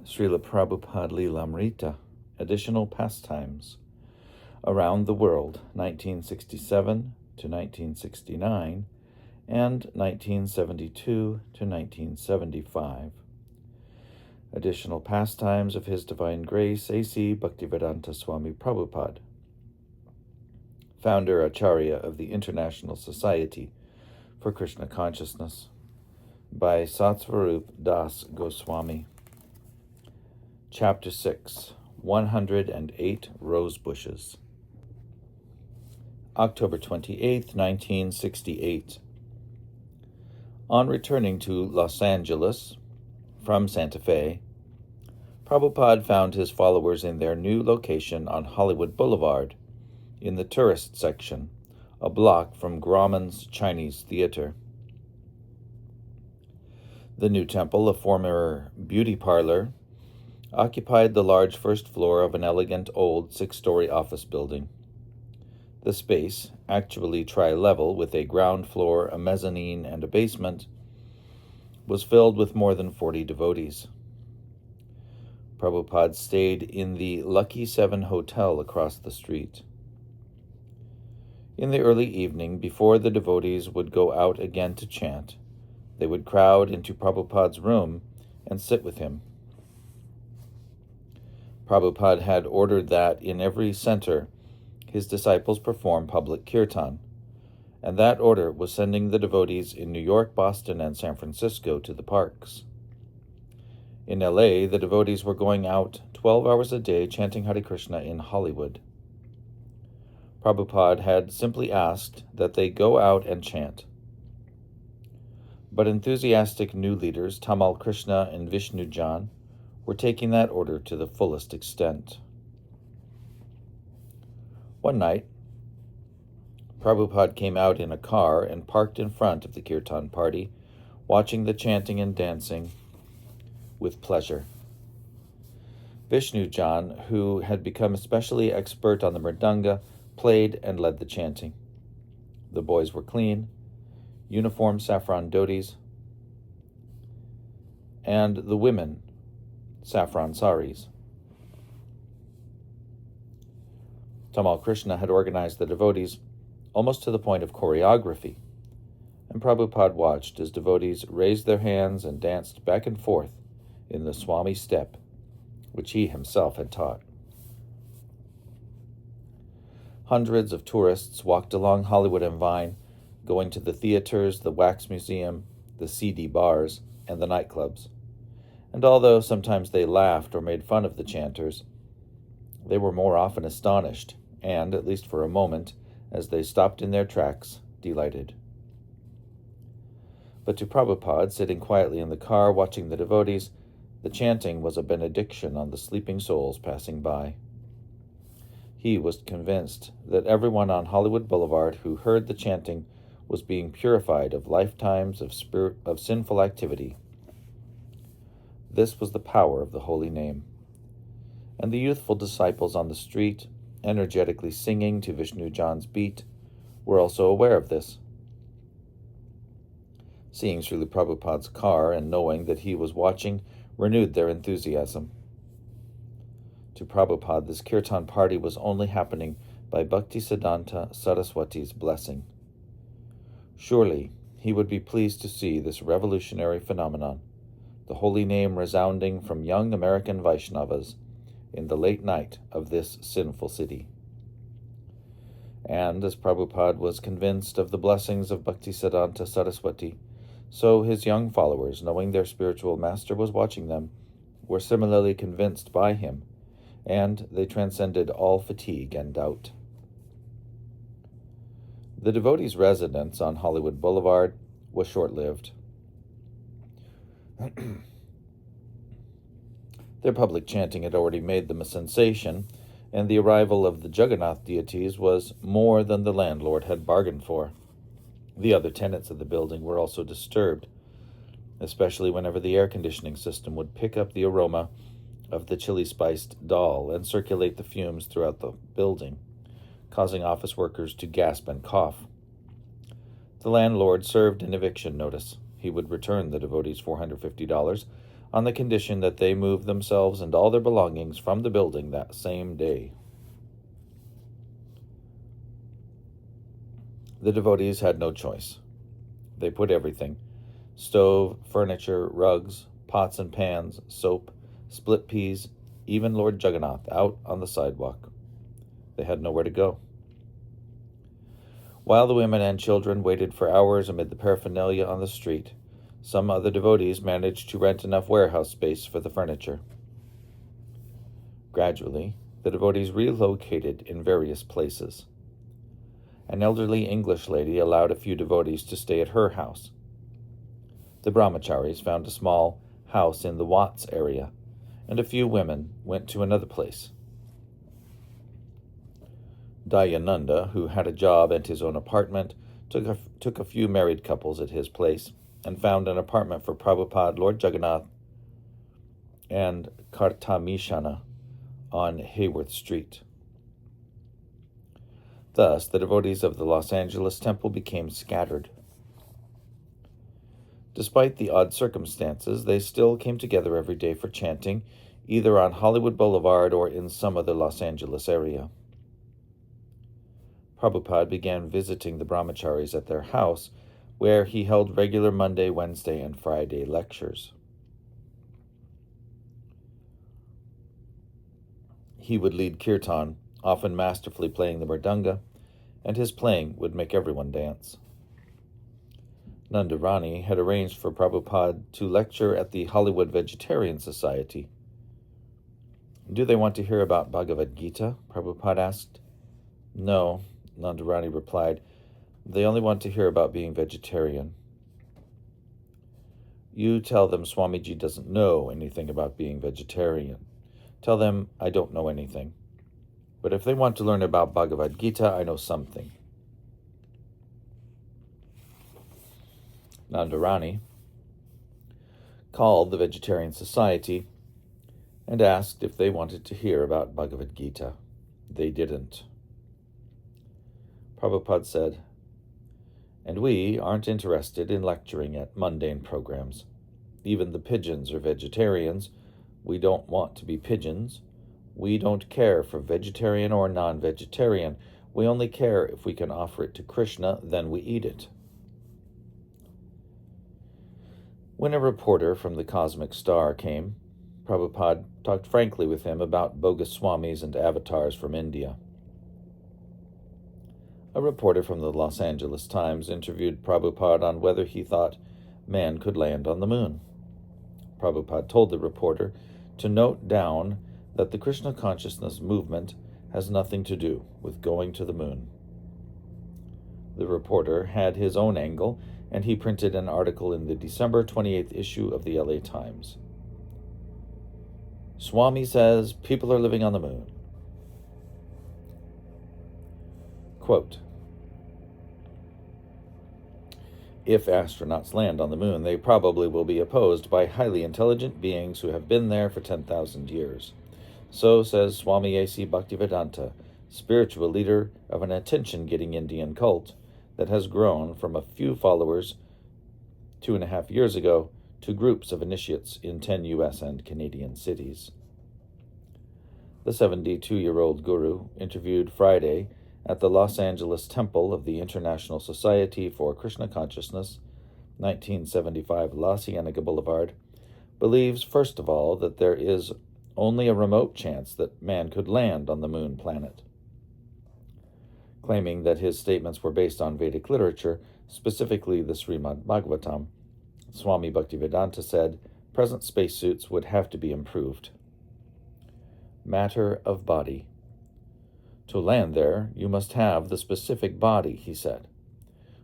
Srila Prabhupada Lilamrta, Additional Pastimes, Around the World, 1967 to 1969, and 1972 to 1975. Additional Pastimes of His Divine Grace, A.C. Bhaktivedanta Swami Prabhupada, Founder Acharya of the International Society for Krishna Consciousness, by Satsvarup Das Goswami. Chapter 6, 108 Rosebushes. October 28, 1968. On returning to Los Angeles from Santa Fe, Prabhupada found his followers in their new location on Hollywood Boulevard, in the tourist section, a block from Grauman's Chinese Theater. The new temple, a former beauty parlor, occupied the large first floor of an elegant old 6-story office building. The space, actually tri-level with a ground floor, a mezzanine, and a basement, was filled with more than 40 devotees. Prabhupada stayed in the Lucky 7 Hotel across the street. In the early evening, before the devotees would go out again to chant, they would crowd into Prabhupada's room and sit with him. Prabhupada had ordered that in every center his disciples perform public kirtan, and that order was sending the devotees in New York, Boston, and San Francisco to the parks. In L.A., the devotees were going out 12 hours a day chanting Hare Krishna in Hollywood. Prabhupada had simply asked that they go out and chant. But enthusiastic new leaders, Tamal Krishna and Vishnu Jan, were taking that order to the fullest extent. One night, Prabhupada came out in a car and parked in front of the kirtan party, watching the chanting and dancing with pleasure. Vishnu Jan, who had become especially expert on the mridanga, played and led the chanting. The boys were clean, uniform saffron dhotis, and the women saffron saris. Tamal Krishna had organized the devotees almost to the point of choreography, and Prabhupada watched as devotees raised their hands and danced back and forth in the Swami step, which he himself had taught. Hundreds of tourists walked along Hollywood and Vine, going to the theaters, the wax museum, the CD bars, and the nightclubs. And although sometimes they laughed or made fun of the chanters, they were more often astonished, and, at least for a moment, as they stopped in their tracks, delighted. But to Prabhupada, sitting quietly in the car watching the devotees, the chanting was a benediction on the sleeping souls passing by. He was convinced that everyone on Hollywood Boulevard who heard the chanting was being purified of lifetimes of sinful activity. This was the power of the holy name. And the youthful disciples on the street, energetically singing to Vishnu Jan's beat, were also aware of this. Seeing Srila Prabhupada's car and knowing that he was watching renewed their enthusiasm. To Prabhupada, this kirtan party was only happening by Bhaktisiddhanta Saraswati's blessing. Surely he would be pleased to see this revolutionary phenomenon, the holy name resounding from young American Vaishnavas in the late night of this sinful city. And as Prabhupada was convinced of the blessings of Bhaktisiddhanta Saraswati, so his young followers, knowing their spiritual master was watching them, were similarly convinced by him, and they transcended all fatigue and doubt. The devotees' residence on Hollywood Boulevard was short-lived. Their public chanting had already made them a sensation, and the arrival of the Jagannath deities was more than the landlord had bargained for. The other tenants of the building were also disturbed, especially whenever the air conditioning system would pick up the aroma of the chili-spiced dal and circulate the fumes throughout the building, causing office workers to gasp and cough. The landlord served an eviction notice. He would return the devotees $450 on the condition that they move themselves and all their belongings from the building that same day. The devotees had no choice. They put everything, stove, furniture, rugs, pots and pans, soap, split peas, even Lord Jagannath, out on the sidewalk. They had nowhere to go. While the women and children waited for hours amid the paraphernalia on the street, some other devotees managed to rent enough warehouse space for the furniture. Gradually, the devotees relocated in various places. An elderly English lady allowed a few devotees to stay at her house. The brahmacharis found a small house in the Watts area, and a few women went to another place. Dayananda, who had a job and his own apartment, took a few married couples at his place and found an apartment for Prabhupada, Lord Jagannath, and Kartamishana on Hayworth Street. Thus, the devotees of the Los Angeles temple became scattered. Despite the odd circumstances, they still came together every day for chanting, either on Hollywood Boulevard or in some other Los Angeles area. Prabhupada began visiting the brahmacharis at their house, where he held regular Monday, Wednesday, and Friday lectures. He would lead kirtan, often masterfully playing the mridanga, and his playing would make everyone dance. Nandarani had arranged for Prabhupada to lecture at the Hollywood Vegetarian Society. "Do they want to hear about Bhagavad Gita?" Prabhupada asked. "No," Nandarani replied. "They only want to hear about being vegetarian." "You tell them Swamiji doesn't know anything about being vegetarian. Tell them I don't know anything. But if they want to learn about Bhagavad Gita, I know something." Nandarani called the Vegetarian Society and asked if they wanted to hear about Bhagavad Gita. They didn't. Prabhupada said, "And we aren't interested in lecturing at mundane programs. Even the pigeons are vegetarians. We don't want to be pigeons. We don't care for vegetarian or non-vegetarian. We only care if we can offer it to Krishna, then we eat it." When a reporter from the Cosmic Star came, Prabhupada talked frankly with him about bogus swamis and avatars from India. A reporter from the Los Angeles Times interviewed Prabhupada on whether he thought man could land on the moon. Prabhupada told the reporter to note down that the Krishna consciousness movement has nothing to do with going to the moon. The reporter had his own angle, and he printed an article in the December 28th issue of the LA Times. "Swami says people are living on the moon." Quote, "If astronauts land on the moon, they probably will be opposed by highly intelligent beings who have been there for 10,000 years. So says Swami A.C. Bhaktivedanta, spiritual leader of an attention-getting Indian cult that has grown from a few followers 2.5 years ago to groups of initiates in 10 U.S. and Canadian cities." The 72-year-old guru, interviewed Friday at the Los Angeles Temple of the International Society for Krishna Consciousness, 1975 La Cienega Boulevard, believes, first of all, that there is only a remote chance that man could land on the moon planet. Claiming that his statements were based on Vedic literature, specifically the Srimad Bhagavatam, Swami Bhaktivedanta said present spacesuits would have to be improved. Matter of body. To land there, you must have the specific body, he said.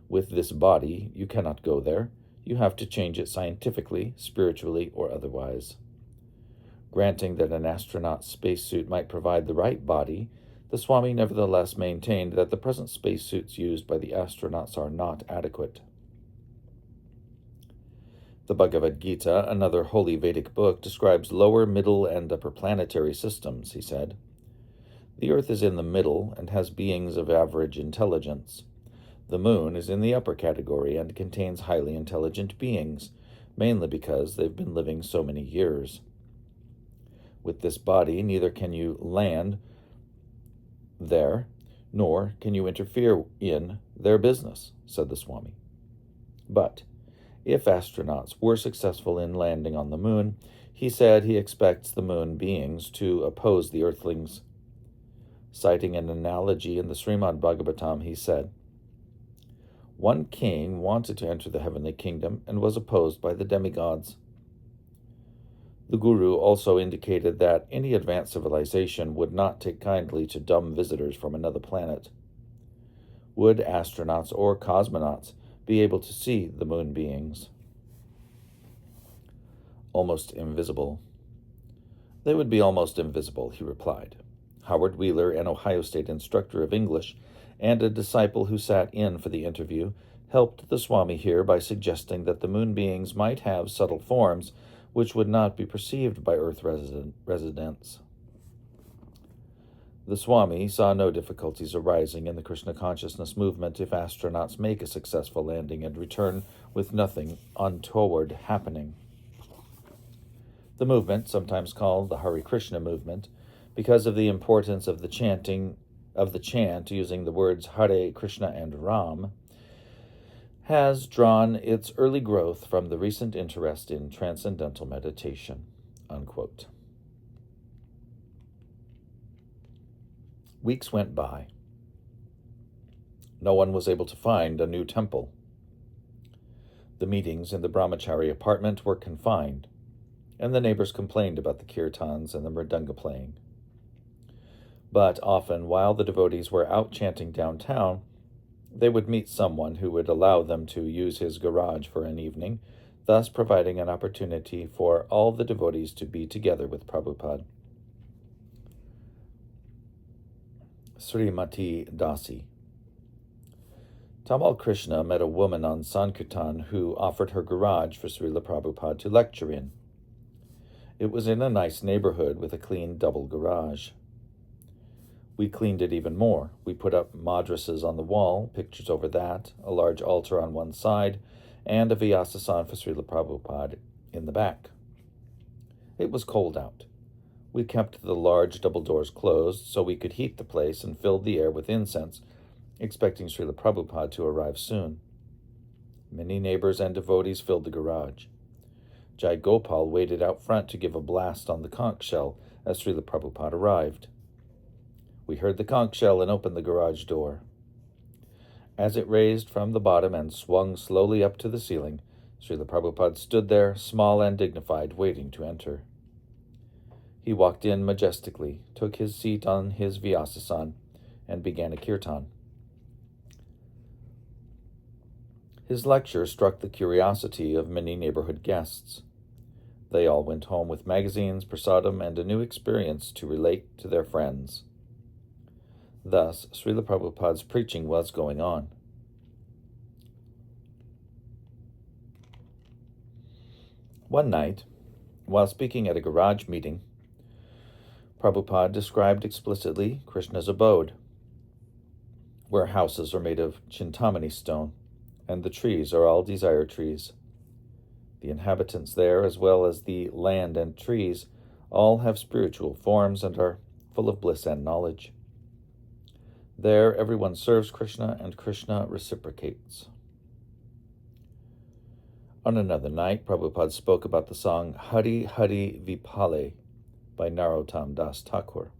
With this body, you cannot go there. You have to change it scientifically, spiritually, or otherwise. Granting that an astronaut's spacesuit might provide the right body, the Swami nevertheless maintained that the present spacesuits used by the astronauts are not adequate. The Bhagavad Gita, another holy Vedic book, describes lower, middle, and upper planetary systems, he said. The Earth is in the middle and has beings of average intelligence. The moon is in the upper category and contains highly intelligent beings, mainly because they've been living so many years. With this body, neither can you land there, nor can you interfere in their business, said the Swami. But if astronauts were successful in landing on the moon, he said he expects the moon beings to oppose the earthlings. Citing an analogy in the Srimad Bhagavatam, he said, "One king wanted to enter the heavenly kingdom and was opposed by the demigods." The Guru also indicated that any advanced civilization would not take kindly to dumb visitors from another planet. Would astronauts or cosmonauts be able to see the moon beings? Almost invisible. They would be almost invisible, he replied. Howard Wheeler, an Ohio State instructor of English and a disciple who sat in for the interview, helped the Swami here by suggesting that the moon beings might have subtle forms which would not be perceived by Earth residents. The Swami saw no difficulties arising in the Krishna consciousness movement if astronauts make a successful landing and return with nothing untoward happening. The movement, sometimes called the Hare Krishna movement, because of the importance of the chant using the words Hare Krishna and Ram, has drawn its early growth from the recent interest in transcendental meditation." Unquote. Weeks went by. No one was able to find a new temple. The meetings in the brahmachari apartment were confined, and the neighbors complained about the kirtans and the mridanga playing. But often, while the devotees were out chanting downtown, they would meet someone who would allow them to use his garage for an evening, thus providing an opportunity for all the devotees to be together with Prabhupada. Srimati Dasi. Tamal Krishna met a woman on Sankirtan who offered her garage for Srila Prabhupada to lecture in. It was in a nice neighborhood with a clean double garage. We cleaned it even more. We put up madrasas on the wall, pictures over that, a large altar on one side, and a Vyasasan for Srila Prabhupada in the back. It was cold out. We kept the large double doors closed so we could heat the place and filled the air with incense, expecting Srila Prabhupada to arrive soon. Many neighbors and devotees filled the garage. Jai Gopal waited out front to give a blast on the conch shell as Srila Prabhupada arrived. We heard the conch shell and opened the garage door. As it raised from the bottom and swung slowly up to the ceiling, Srila Prabhupada stood there, small and dignified, waiting to enter. He walked in majestically, took his seat on his Vyasasan, and began a kirtan. His lecture struck the curiosity of many neighborhood guests. They all went home with magazines, prasadam, and a new experience to relate to their friends. Thus, Srila Prabhupada's preaching was going on. One night, while speaking at a garage meeting, Prabhupada described explicitly Krishna's abode, where houses are made of chintamani stone, and the trees are all desire trees. The inhabitants there, as well as the land and trees, all have spiritual forms and are full of bliss and knowledge. There, everyone serves Krishna, and Krishna reciprocates. On another night, Prabhupada spoke about the song Hari Hari Vipale by Narottam Das Thakur.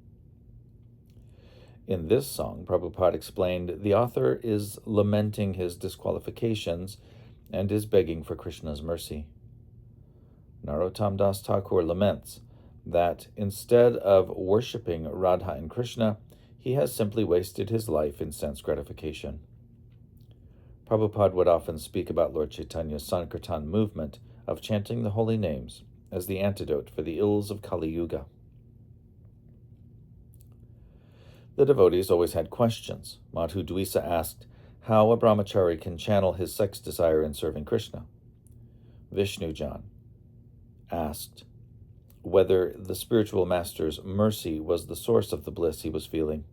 In this song, Prabhupada explained the author is lamenting his disqualifications and is begging for Krishna's mercy. Narottam Das Thakur laments that instead of worshipping Radha and Krishna, he has simply wasted his life in sense gratification. Prabhupada would often speak about Lord Chaitanya's Sankirtan movement of chanting the holy names as the antidote for the ills of Kali Yuga. The devotees always had questions. Madhu Dwisa asked how a brahmachari can channel his sex desire in serving Krishna. Vishnujan asked whether the spiritual master's mercy was the source of the bliss he was feeling.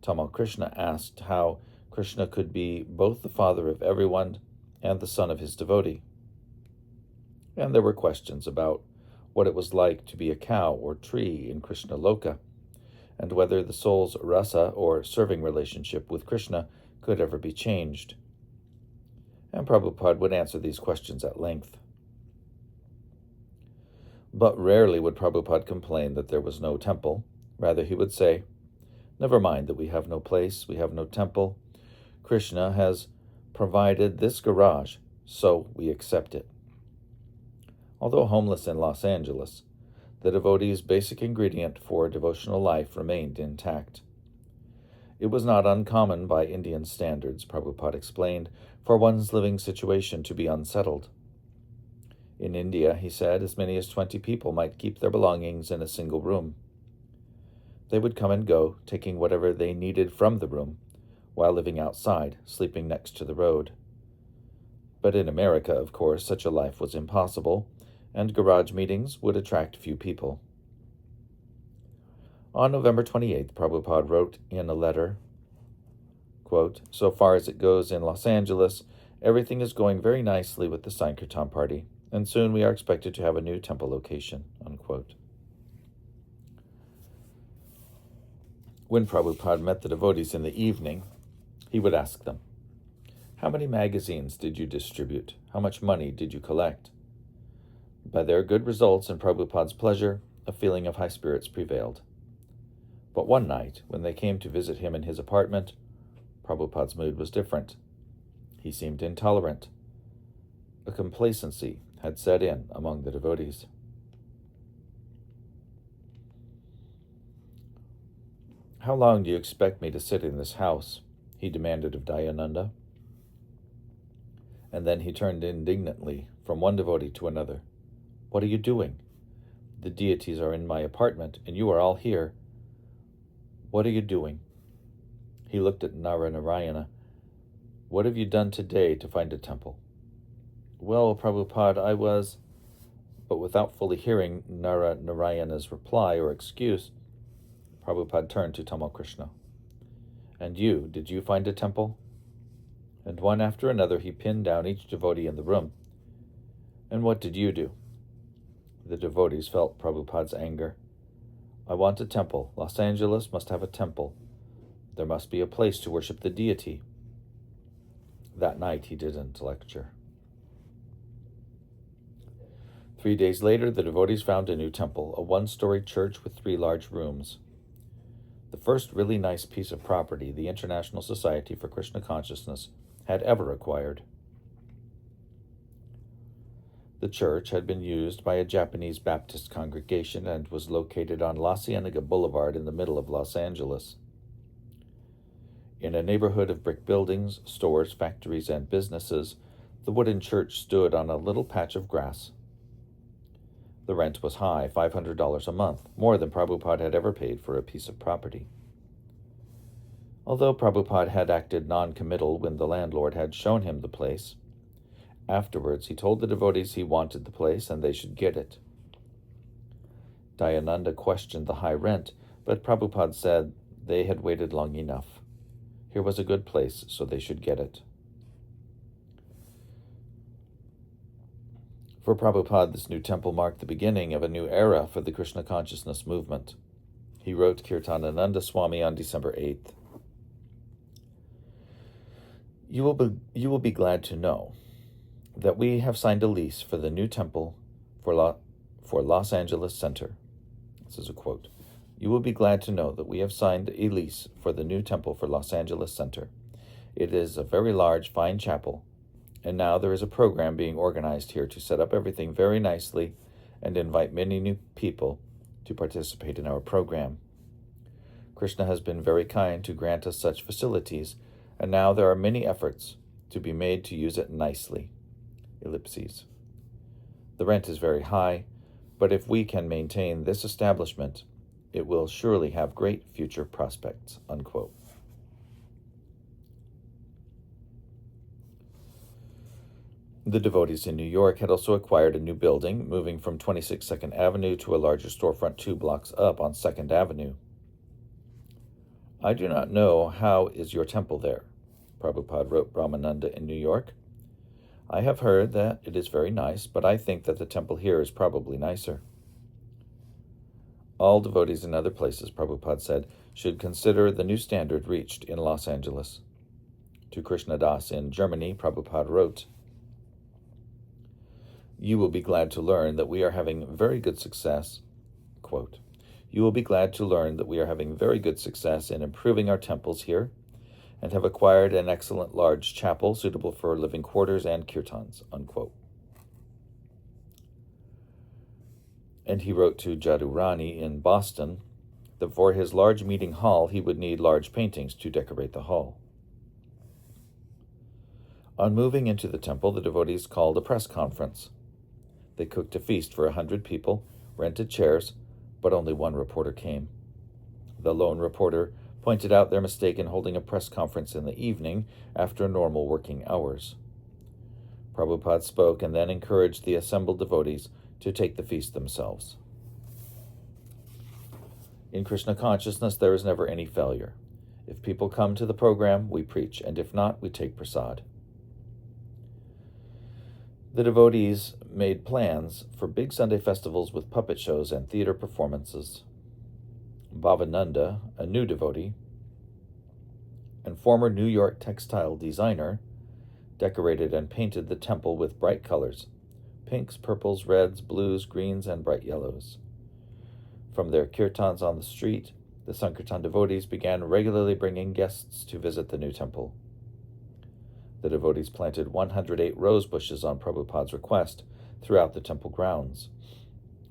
Tamal Krishna asked how Krishna could be both the father of everyone and the son of his devotee. and there were questions about what it was like to be a cow or tree in Krishna Loka, and whether the soul's rasa or serving relationship with Krishna could ever be changed. And Prabhupada would answer these questions at length. But rarely would Prabhupada complain that there was no temple. Rather, he would say, "Never mind that we have no place, we have no temple. Krishna has provided this garage, so we accept it." Although homeless in Los Angeles, the devotee's basic ingredient for devotional life remained intact. It was not uncommon by Indian standards, Prabhupada explained, for one's living situation to be unsettled. In India, he said, as many as 20 people might keep their belongings in a single room. They would come and go, taking whatever they needed from the room, while living outside, sleeping next to the road. But in America, of course, such a life was impossible, and garage meetings would attract few people. On November 28th, Prabhupada wrote in a letter, quote, "So far as it goes in Los Angeles, everything is going very nicely with the Sankirtan party, and soon we are expected to have a new temple location," unquote. When Prabhupada met the devotees in the evening, he would ask them, "How many magazines did you distribute? How much money did you collect?" By their good results and Prabhupada's pleasure, a feeling of high spirits prevailed. But one night, when they came to visit him in his apartment, Prabhupada's mood was different. He seemed intolerant. A complacency had set in among the devotees. "How long do you expect me to sit in this house?" he demanded of Dayananda. And then he turned indignantly from one devotee to another. "What are you doing? The deities are in my apartment, and you are all here. What are you doing?" He looked at Narayana. "What have you done today to find a temple?" "Well, Prabhupada, I was..." But without fully hearing Narayana's reply or excuse, Prabhupada turned to Tamal Krishna. "And you, did you find a temple?" And one after another he pinned down each devotee in the room. "And what did you do?" The devotees felt Prabhupada's anger. "I want a temple. Los Angeles must have a temple. There must be a place to worship the deity." That night he didn't lecture. 3 days later, the devotees found a new temple, a one-story church with 3 large rooms. The first really nice piece of property the International Society for Krishna Consciousness had ever acquired. The church had been used by a Japanese Baptist congregation and was located on La Cienega Boulevard in the middle of Los Angeles. In a neighborhood of brick buildings, stores, factories, and businesses, the wooden church stood on a little patch of grass. The rent was high, $500 a month, more than Prabhupada had ever paid for a piece of property. Although Prabhupada had acted non-committal when the landlord had shown him the place, afterwards he told the devotees he wanted the place and they should get it. Dayananda questioned the high rent, but Prabhupada said they had waited long enough. Here was a good place, so they should get it. For Prabhupada, this new temple marked the beginning of a new era for the Krishna consciousness movement. He wrote Kirtanananda Swami on December 8th. You will be glad to know that we have signed a lease for the new temple for Los Angeles Center." This is a quote. "You will be glad to know that we have signed a lease for the new temple for Los Angeles Center. It is a very large, fine chapel, and now there is a program being organized here to set up everything very nicely and invite many new people to participate in our program. Krishna has been very kind to grant us such facilities, and now there are many efforts to be made to use it nicely. Ellipses. The rent is very high, but if we can maintain this establishment, it will surely have great future prospects," unquote. The devotees in New York had also acquired a new building, moving from 26 Second Avenue to a larger storefront 2 blocks up on 2nd Avenue. "I do not know how is your temple there," Prabhupada wrote Brahmananda in New York. I have heard that it is very nice, but I think that the temple here is probably nicer. All devotees in other places, Prabhupada said, should consider the new standard reached in Los Angeles. To Krishna Das in Germany, Prabhupada wrote, "You will be glad to learn that we are having very good success." Quote, "You will be glad to learn that we are having very good success in improving our temples here and have acquired an excellent large chapel suitable for living quarters and kirtans." Unquote. And he wrote to Jadurani in Boston that for his large meeting hall he would need large paintings to decorate the hall. On moving into the temple, the devotees called a press conference. They cooked a feast for 100 people, rented chairs, but only one reporter came. The lone reporter pointed out their mistake in holding a press conference in the evening after normal working hours. Prabhupada spoke and then encouraged the assembled devotees to take the feast themselves. In Krishna consciousness, there is never any failure. If people come to the program, we preach, and if not, we take prasad. The devotees made plans for big Sunday festivals with puppet shows and theater performances. Bhavananda, a new devotee, and former New York textile designer, decorated and painted the temple with bright colors: pinks, purples, reds, blues, greens, and bright yellows. From their kirtans on the street, the Sankirtan devotees began regularly bringing guests to visit the new temple. The devotees planted 108 rosebushes on Prabhupada's request throughout the temple grounds.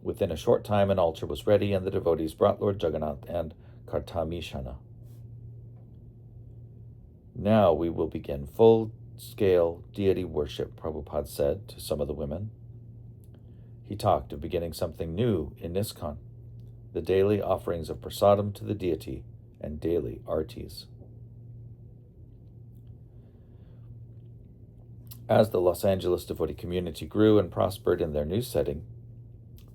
Within a short time, an altar was ready, and the devotees brought Lord Jagannath and Kartamishana. "Now we will begin full-scale deity worship," Prabhupada said to some of the women. He talked of beginning something new in ISKCON, the daily offerings of prasadam to the deity and daily artis. As the Los Angeles devotee community grew and prospered in their new setting,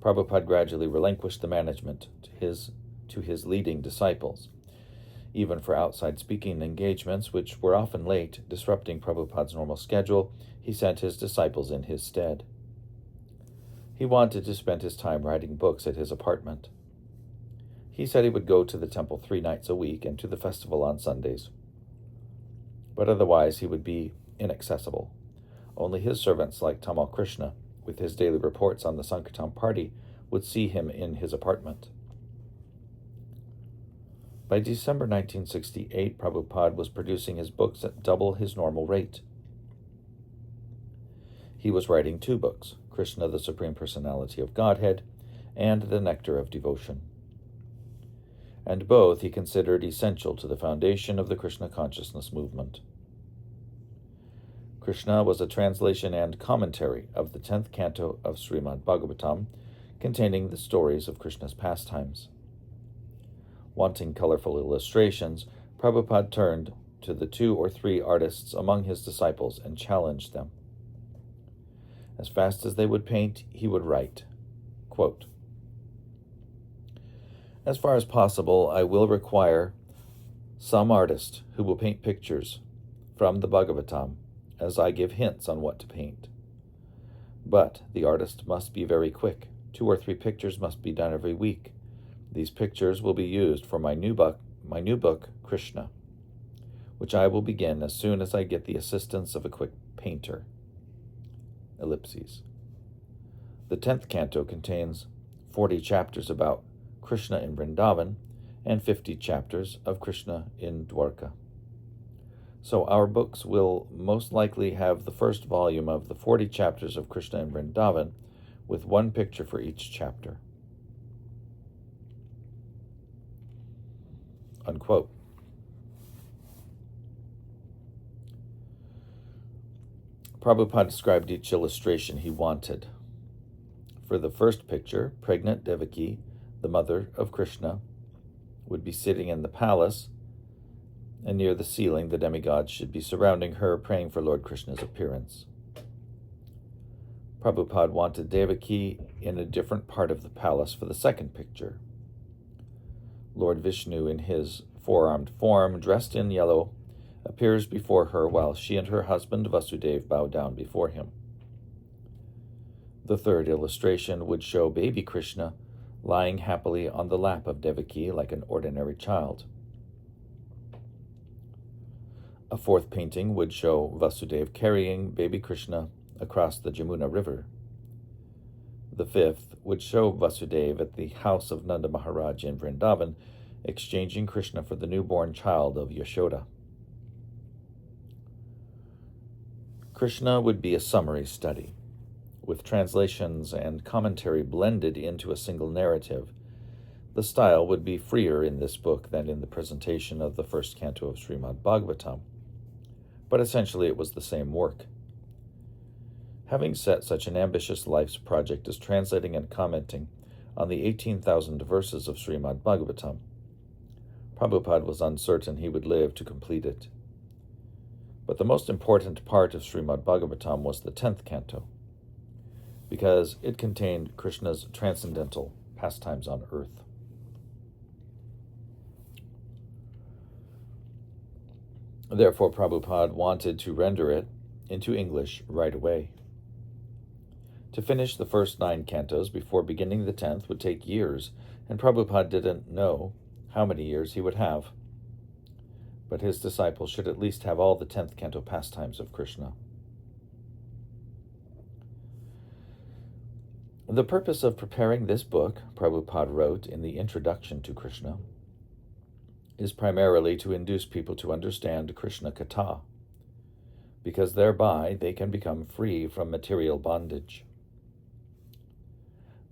Prabhupada gradually relinquished the management to his leading disciples. Even for outside speaking engagements, which were often late, disrupting Prabhupada's normal schedule, he sent his disciples in his stead. He wanted to spend his time writing books at his apartment. He said he would go to the temple 3 nights a week and to the festival on Sundays, but otherwise he would be inaccessible. Only his servants like Tamal Krishna, with his daily reports on the Sankirtan party, would see him in his apartment. By December 1968, Prabhupada was producing his books at double his normal rate. He was writing 2 books, Krishna, the Supreme Personality of Godhead, and The Nectar of Devotion. And both he considered essential to the foundation of the Krishna consciousness movement. Krishna was a translation and commentary of the 10th canto of Srimad Bhagavatam, containing the stories of Krishna's pastimes. Wanting colorful illustrations, Prabhupada turned to the 2 or 3 artists among his disciples and challenged them. As fast as they would paint, he would write, quote, "As far as possible, I will require some artist who will paint pictures from the Bhagavatam as I give hints on what to paint. But the artist must be very quick. 2 or 3 pictures must be done every week. These pictures will be used for my new book, Krishna, which I will begin as soon as I get the assistance of a quick painter." Ellipses. The 10th canto contains 40 chapters about Krishna in Vrindavan and 50 chapters of Krishna in Dwarka. So our books will most likely have the first volume of the 40 chapters of Krishna in Vrindavan, with 1 picture for each chapter. Unquote. Prabhupada described each illustration he wanted. For the first picture, pregnant Devaki, the mother of Krishna, would be sitting in the palace, and near the ceiling the demigods should be surrounding her, praying for Lord Krishna's appearance. Prabhupada wanted Devaki in a different part of the palace for the second picture. Lord Vishnu in his 4-armed form, dressed in yellow, appears before her while she and her husband Vasudeva bow down before him. The third illustration would show baby Krishna lying happily on the lap of Devaki like an ordinary child. A fourth painting would show Vasudeva carrying baby Krishna across the Jamuna River. The fifth would show Vasudeva at the house of Nanda Maharaj in Vrindavan, exchanging Krishna for the newborn child of Yashoda. Krishna would be a summary study, with translations and commentary blended into a single narrative. The style would be freer in this book than in the presentation of the first canto of Srimad Bhagavatam, but essentially it was the same work. Having set such an ambitious life's project as translating and commenting on the 18,000 verses of Srimad Bhagavatam, Prabhupada was uncertain he would live to complete it. But the most important part of Srimad Bhagavatam was the 10th canto, because it contained Krishna's transcendental pastimes on earth. Therefore, Prabhupada wanted to render it into English right away. To finish the first 9 cantos before beginning the 10th would take years, and Prabhupada didn't know how many years he would have. But his disciples should at least have all the 10th canto pastimes of Krishna. The purpose of preparing this book, Prabhupada wrote in the introduction to Krishna, is primarily to induce people to understand Krishna Katha, because thereby they can become free from material bondage.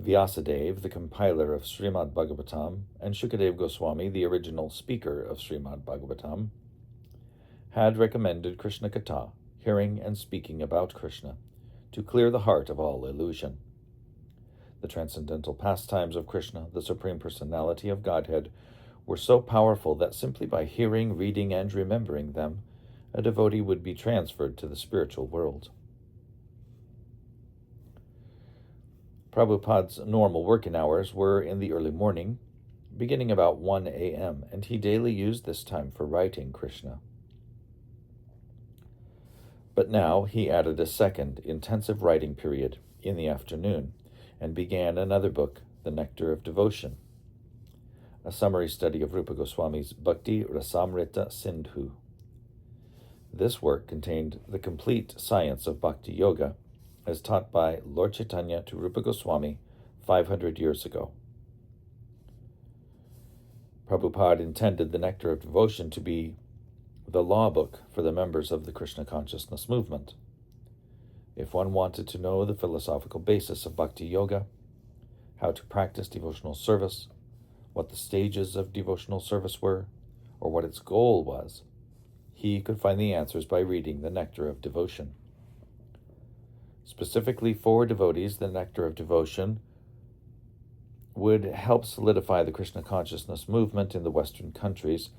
Vyasadeva, the compiler of Srimad Bhagavatam, and Shukadeva Goswami, the original speaker of Srimad Bhagavatam, had recommended Krishna Katha, hearing and speaking about Krishna, to clear the heart of all illusion. The transcendental pastimes of Krishna, the Supreme Personality of Godhead, were so powerful that simply by hearing, reading, and remembering them, a devotee would be transferred to the spiritual world. Prabhupada's normal working hours were in the early morning, beginning about 1 a.m., and he daily used this time for writing Krishna. But now he added a second, intensive writing period in the afternoon, and began another book, The Nectar of Devotion, a summary study of Rupa Goswami's Bhakti Rasamrita Sindhu. This work contained the complete science of Bhakti Yoga, as taught by Lord Chaitanya to Rupa Goswami 500 years ago. Prabhupada intended the Nectar of Devotion to be the law book for the members of the Krishna consciousness movement. If one wanted to know the philosophical basis of Bhakti Yoga, how to practice devotional service, what the stages of devotional service were, or what its goal was, he could find the answers by reading the Nectar of Devotion. Specifically for devotees, the Nectar of Devotion would help solidify the Krishna consciousness movement in the Western countries,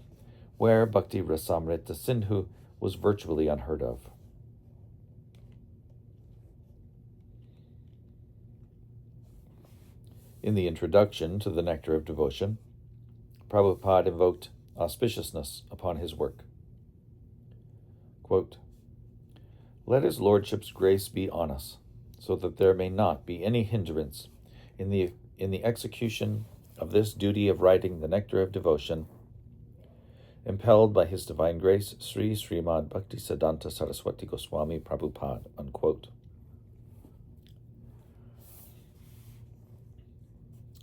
where Bhakti Rasamrita Sindhu was virtually unheard of. In the introduction to the Nectar of Devotion, Prabhupada invoked auspiciousness upon his work. Quote, "Let his lordship's grace be on us, so that there may not be any hindrance in the execution of this duty of writing the Nectar of Devotion, impelled by his divine grace, Sri Srimad Bhaktisiddhanta Saraswati Goswami Prabhupada." Unquote.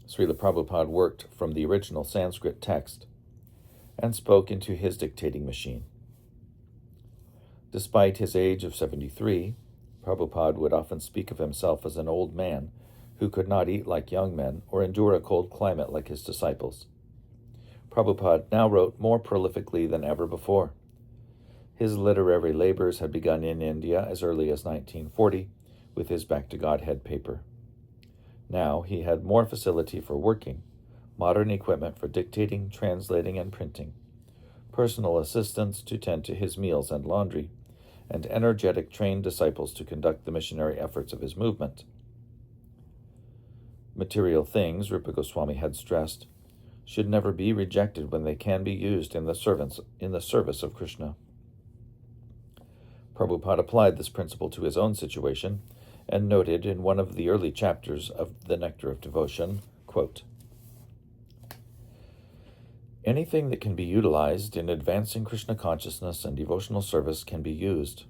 Srila Prabhupada worked from the original Sanskrit text and spoke into his dictating machine. Despite his age of 73, Prabhupada would often speak of himself as an old man who could not eat like young men or endure a cold climate like his disciples. Prabhupada now wrote more prolifically than ever before. His literary labors had begun in India as early as 1940 with his Back to Godhead paper. Now he had more facility for working, modern equipment for dictating, translating, and printing, personal assistants to tend to his meals and laundry, and energetic trained disciples to conduct the missionary efforts of his movement. Material things, Rupa Goswami had stressed, should never be rejected when they can be used in the service of Krishna. Prabhupada applied this principle to his own situation and noted in one of the early chapters of The Nectar of Devotion, quote, "Anything that can be utilized in advancing Krishna consciousness and devotional service can be used.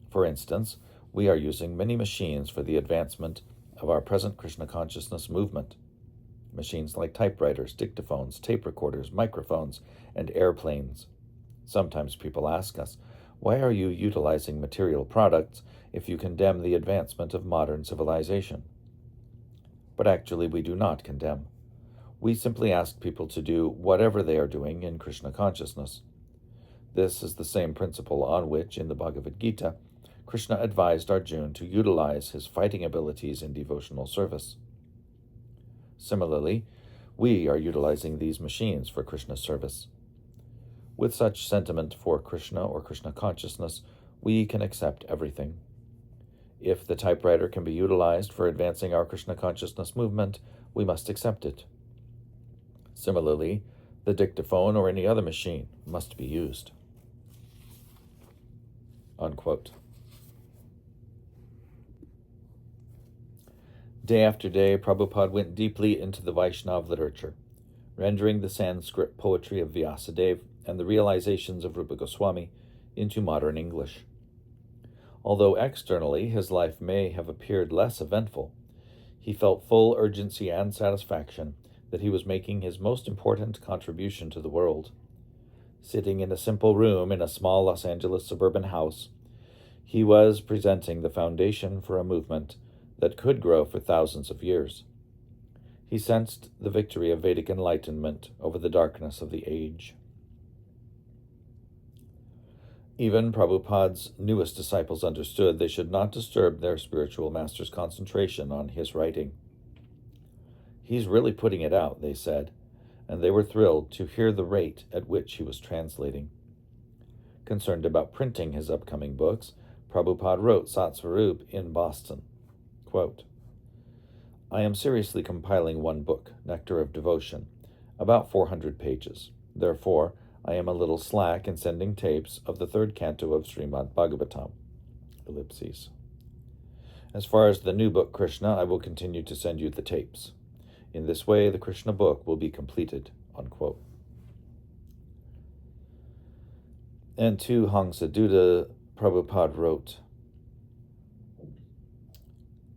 For instance, we are using many machines for the advancement of our present Krishna consciousness movement. Machines like typewriters, dictaphones, tape recorders, microphones, and airplanes. Sometimes people ask us, why are you utilizing material products if you condemn the advancement of modern civilization? But actually we do not condemn. We simply ask people to do whatever they are doing in Krishna consciousness. This is the same principle on which, in the Bhagavad Gita, Krishna advised Arjuna to utilize his fighting abilities in devotional service. Similarly, we are utilizing these machines for Krishna's service. With such sentiment for Krishna or Krishna consciousness, we can accept everything. If the typewriter can be utilized for advancing our Krishna consciousness movement, we must accept it. Similarly, the dictaphone or any other machine must be used." Unquote. Day after day, Prabhupada went deeply into the Vaishnava literature, rendering the Sanskrit poetry of Vyasadeva and the realizations of Rupa Goswami into modern English. Although externally his life may have appeared less eventful, he felt full urgency and satisfaction that he was making his most important contribution to the world. Sitting in a simple room in a small Los Angeles suburban house, he was presenting the foundation for a movement that could grow for thousands of years. He sensed the victory of Vedic enlightenment over the darkness of the age. Even Prabhupada's newest disciples understood they should not disturb their spiritual master's concentration on his writing. "He's really putting it out," they said, and they were thrilled to hear the rate at which he was translating. Concerned about printing his upcoming books, Prabhupada wrote Satsvarup in Boston, quote, "I am seriously compiling one book, Nectar of Devotion, about 400 pages. Therefore, I am a little slack in sending tapes of the third canto of Srimad Bhagavatam, ellipses. As far as the new book, Krishna, I will continue to send you the tapes. In this way, the Krishna book will be completed," unquote. And to Hangsaduta, Prabhupada wrote,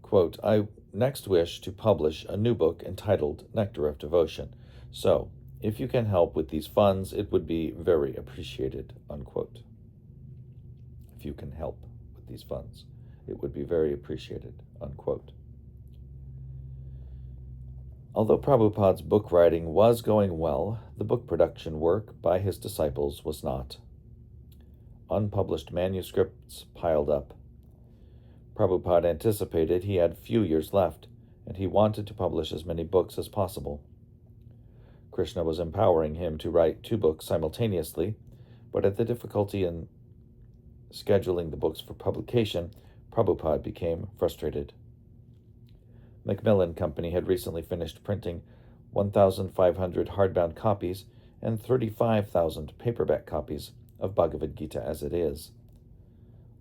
quote, "I next wish to publish a new book entitled Nectar of Devotion. So, if you can help with these funds, it would be very appreciated," unquote. If you can help with these funds, it would be very appreciated, unquote. Although Prabhupada's book writing was going well, the book production work by his disciples was not. Unpublished manuscripts piled up. Prabhupada anticipated he had few years left, and he wanted to publish as many books as possible. Krishna was empowering him to write 2 books simultaneously, but at the difficulty in scheduling the books for publication, Prabhupada became frustrated. Macmillan Company had recently finished printing 1,500 hardbound copies and 35,000 paperback copies of Bhagavad Gita as it is.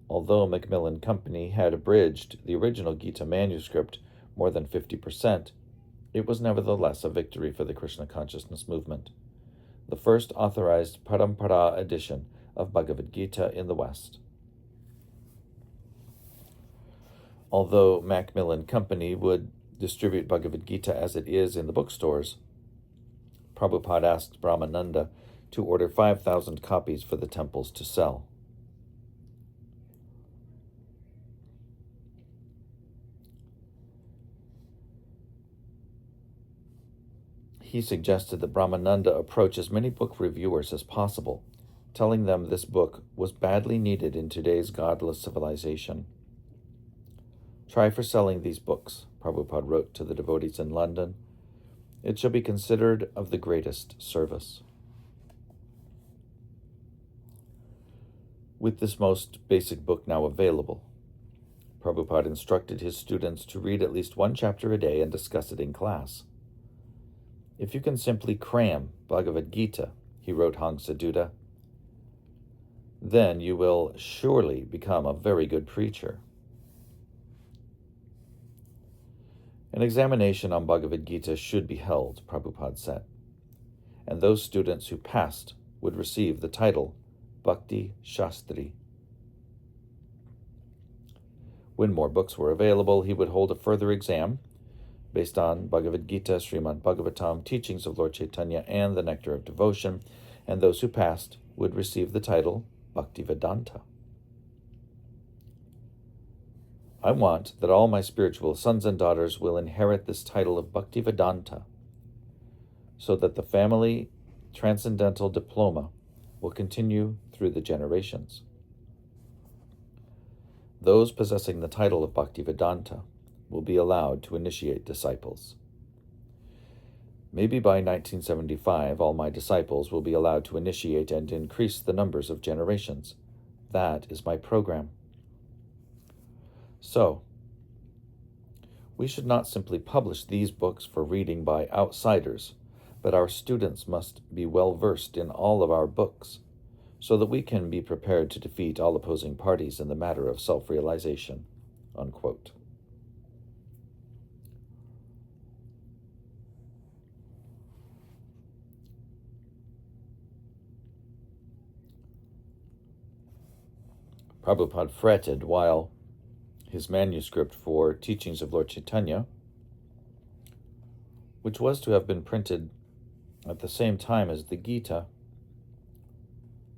Although Macmillan Company had abridged the original Gita manuscript more than 50%, it was nevertheless a victory for the Krishna consciousness movement, the first authorized Parampara edition of Bhagavad Gita in the West. Although Macmillan Company would distribute Bhagavad Gita as it is in the bookstores, Prabhupada asked Brahmananda to order 5,000 copies for the temples to sell. He suggested that Brahmananda approach as many book reviewers as possible, telling them this book was badly needed in today's godless civilization. "Try for selling these books," Prabhupada wrote to the devotees in London. "It shall be considered of the greatest service." With this most basic book now available, Prabhupada instructed his students to read at least 1 chapter a day and discuss it in class. "If you can simply cram Bhagavad Gita," he wrote Hangsaduta, Then you will surely become a very good preacher. An examination on Bhagavad Gita should be held, Prabhupada said, and those students who passed would receive the title Bhakti Shastri. When more books were available, he would hold a further exam based on Bhagavad Gita, Srimad Bhagavatam, teachings of Lord Chaitanya, and the Nectar of Devotion, and those who passed would receive the title Bhaktivedanta. I want that all my spiritual sons and daughters will inherit this title of Bhaktivedanta, so that the family transcendental diploma will continue through the generations. Those possessing the title of Bhaktivedanta will be allowed to initiate disciples. Maybe by 1975, all my disciples will be allowed to initiate and increase the numbers of generations. That is my program. So, we should not simply publish these books for reading by outsiders, but our students must be well versed in all of our books, so that we can be prepared to defeat all opposing parties in the matter of self-realization." Unquote. Prabhupada fretted while his manuscript for Teachings of Lord Chaitanya, which was to have been printed at the same time as the Gita,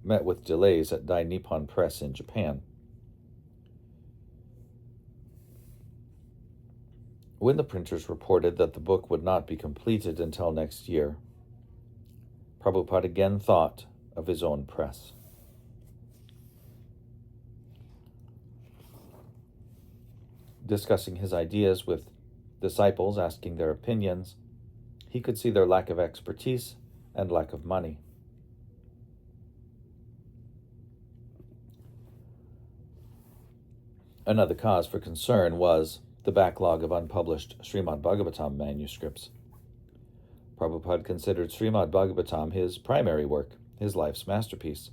met with delays at Dai Nippon Press in Japan. When the printers reported that the book would not be completed until next year, Prabhupada again thought of his own press. Discussing his ideas with disciples, asking their opinions, he could see their lack of expertise and lack of money. Another cause for concern was the backlog of unpublished Srimad Bhagavatam manuscripts. Prabhupada considered Srimad Bhagavatam his primary work, his life's masterpiece.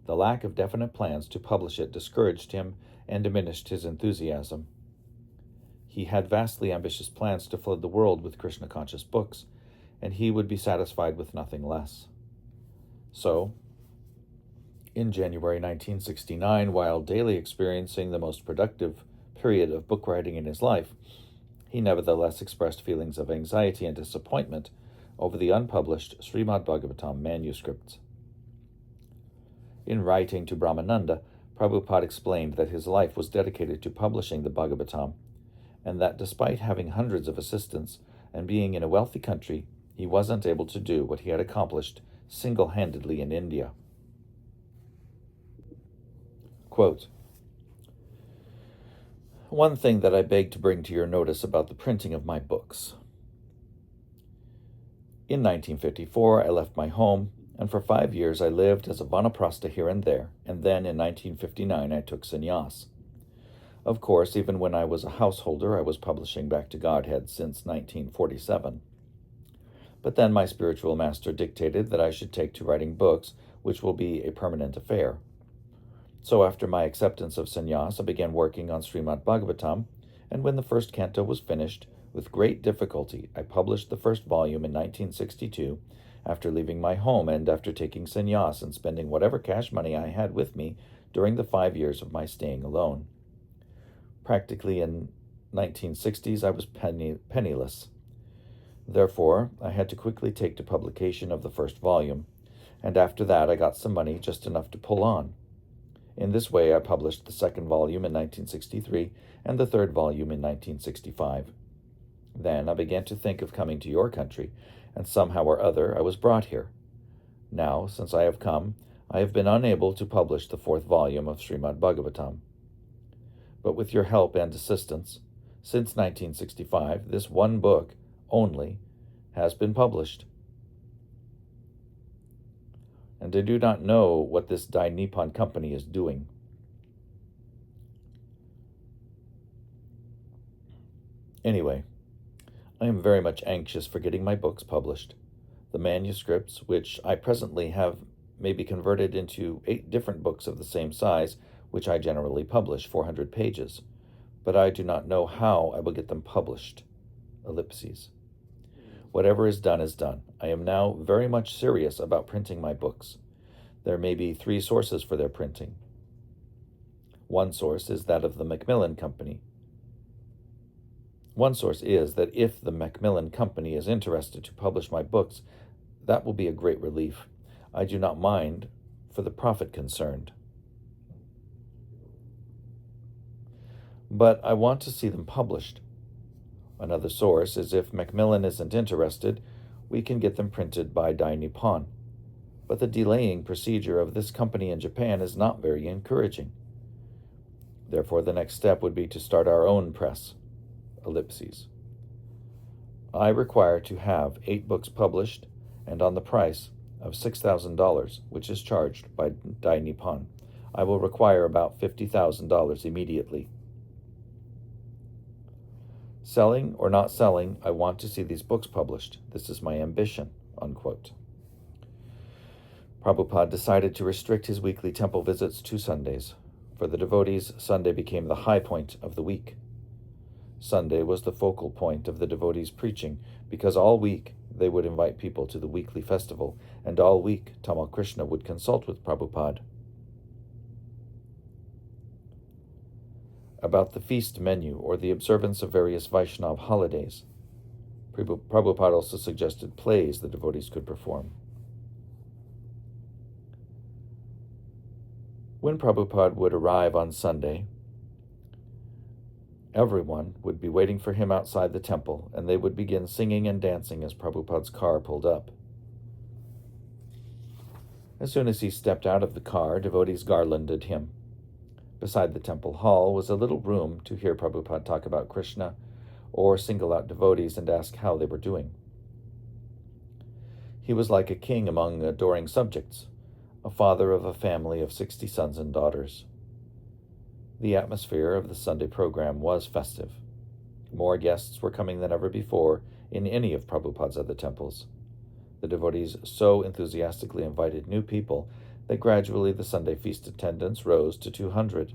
The lack of definite plans to publish it discouraged him and diminished his enthusiasm. He had vastly ambitious plans to flood the world with Krishna-conscious books, and he would be satisfied with nothing less. So, in January 1969, while daily experiencing the most productive period of book writing in his life, he nevertheless expressed feelings of anxiety and disappointment over the unpublished Srimad Bhagavatam manuscripts. In writing to Brahmananda, Prabhupada explained that his life was dedicated to publishing the Bhagavatam, and that despite having hundreds of assistants and being in a wealthy country, he wasn't able to do what he had accomplished single-handedly in India. Quote, "One thing that I beg to bring to your notice about the printing of my books. In 1954, I left my home, and for 5 years I lived as a vanaprastha here and there, and then in 1959 I took sannyas. Of course, even when I was a householder, I was publishing Back to Godhead since 1947. But then my spiritual master dictated that I should take to writing books, which will be a permanent affair. So after my acceptance of sannyas, I began working on Srimad Bhagavatam, and when the first canto was finished, with great difficulty, I published the first volume in 1962, after leaving my home and after taking sannyas and spending whatever cash money I had with me during the 5 years of my staying alone. Practically in 1960s, I was penniless. Therefore, I had to quickly take to publication of the first volume, and after that I got some money, just enough to pull on. In this way, I published the second volume in 1963 and the third volume in 1965. Then I began to think of coming to your country, and somehow or other I was brought here. Now, since I have come, I have been unable to publish the fourth volume of Srimad Bhagavatam. But with your help and assistance, since 1965, this one book only has been published. And I do not know what this Dai Nippon company is doing. Anyway, I am very much anxious for getting my books published. The manuscripts, which I presently have may be converted into 8 different books of the same size, which I generally publish, 400 pages, but I do not know how I will get them published. Ellipses. Whatever is done is done. I am now very much serious about printing my books. There may be 3 sources for their printing. One source is that of the Macmillan Company. One source is that if the Macmillan Company is interested to publish my books, that will be a great relief. I do not mind for the profit concerned. But I want to see them published. Another source is if Macmillan isn't interested, we can get them printed by Dai Nippon. But the delaying procedure of this company in Japan is not very encouraging. Therefore, the next step would be to start our own press. Ellipses. I require to have 8 books published and on the price of $6,000, which is charged by Dai Nippon. I will require about $50,000 immediately. Selling or not selling, I want to see these books published. This is my ambition." Unquote. Prabhupada decided to restrict his weekly temple visits to Sundays. For the devotees, Sunday became the high point of the week. Sunday was the focal point of the devotees' preaching, because all week they would invite people to the weekly festival, and all week Tamal Krishna would consult with Prabhupada about the feast menu or the observance of various Vaishnav holidays. Prabhupada also suggested plays the devotees could perform. When Prabhupada would arrive on Sunday, everyone would be waiting for him outside the temple, and they would begin singing and dancing as Prabhupada's car pulled up. As soon as he stepped out of the car, devotees garlanded him. Beside the temple hall was a little room to hear Prabhupada talk about Krishna, or single out devotees and ask how they were doing. He was like a king among adoring subjects, a father of a family of 60 sons and daughters. The atmosphere of the Sunday program was festive. More guests were coming than ever before in any of Prabhupada's other temples. The devotees so enthusiastically invited new people that gradually the Sunday feast attendance rose to 200.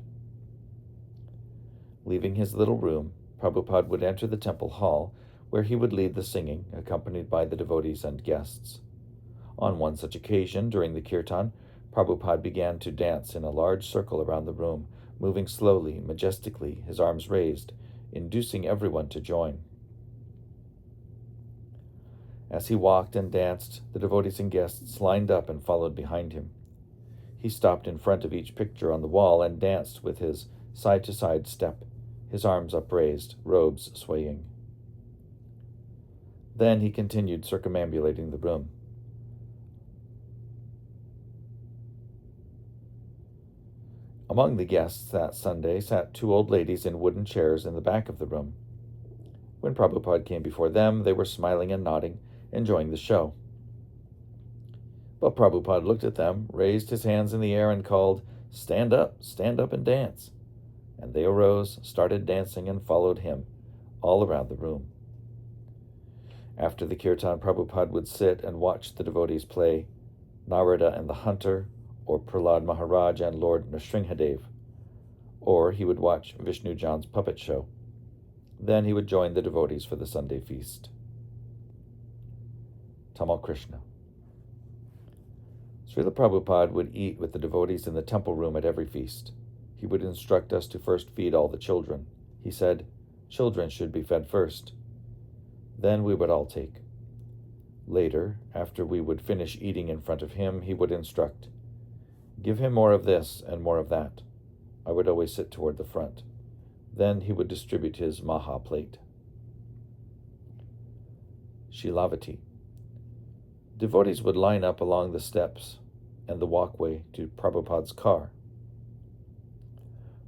Leaving his little room, Prabhupada would enter the temple hall, where he would lead the singing, accompanied by the devotees and guests. On one such occasion, during the kirtan, Prabhupada began to dance in a large circle around the room, moving slowly, majestically, his arms raised, inducing everyone to join. As he walked and danced, the devotees and guests lined up and followed behind him. He stopped in front of each picture on the wall and danced with his side-to-side step, his arms upraised, robes swaying. Then he continued circumambulating the room. Among the guests that Sunday sat 2 old ladies in wooden chairs in the back of the room. When Prabhupada came before them, they were smiling and nodding, enjoying the show. But Prabhupada looked at them, raised his hands in the air, and called, stand up and dance." And they arose, started dancing, and followed him, all around the room. After the kirtan, Prabhupada would sit and watch the devotees play Narada and the Hunter, or Prahlad Maharaj and Lord Nrsimhadev, or he would watch Vishnu Jan's puppet show. Then he would join the devotees for the Sunday feast. Tamal Krishna. Srila Prabhupada would eat with the devotees in the temple room at every feast. He would instruct us to first feed all the children. He said, children should be fed first. Then we would all take. Later, after we would finish eating in front of him, he would instruct, give him more of this and more of that. I would always sit toward the front. Then he would distribute his Maha plate. Shilavati. Devotees would line up along the steps and the walkway to Prabhupada's car.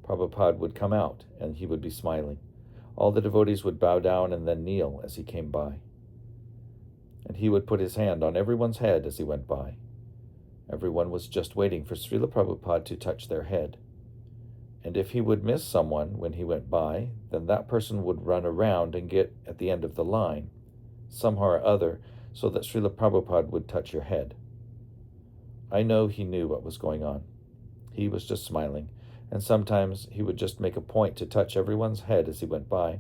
Prabhupada would come out and he would be smiling. All the devotees would bow down and then kneel as he came by. And he would put his hand on everyone's head as he went by. Everyone was just waiting for Srila Prabhupada to touch their head. And if he would miss someone when he went by, then that person would run around and get at the end of the line, somehow or other, so that Srila Prabhupada would touch your head. I know he knew what was going on. He was just smiling, and sometimes he would just make a point to touch everyone's head as he went by,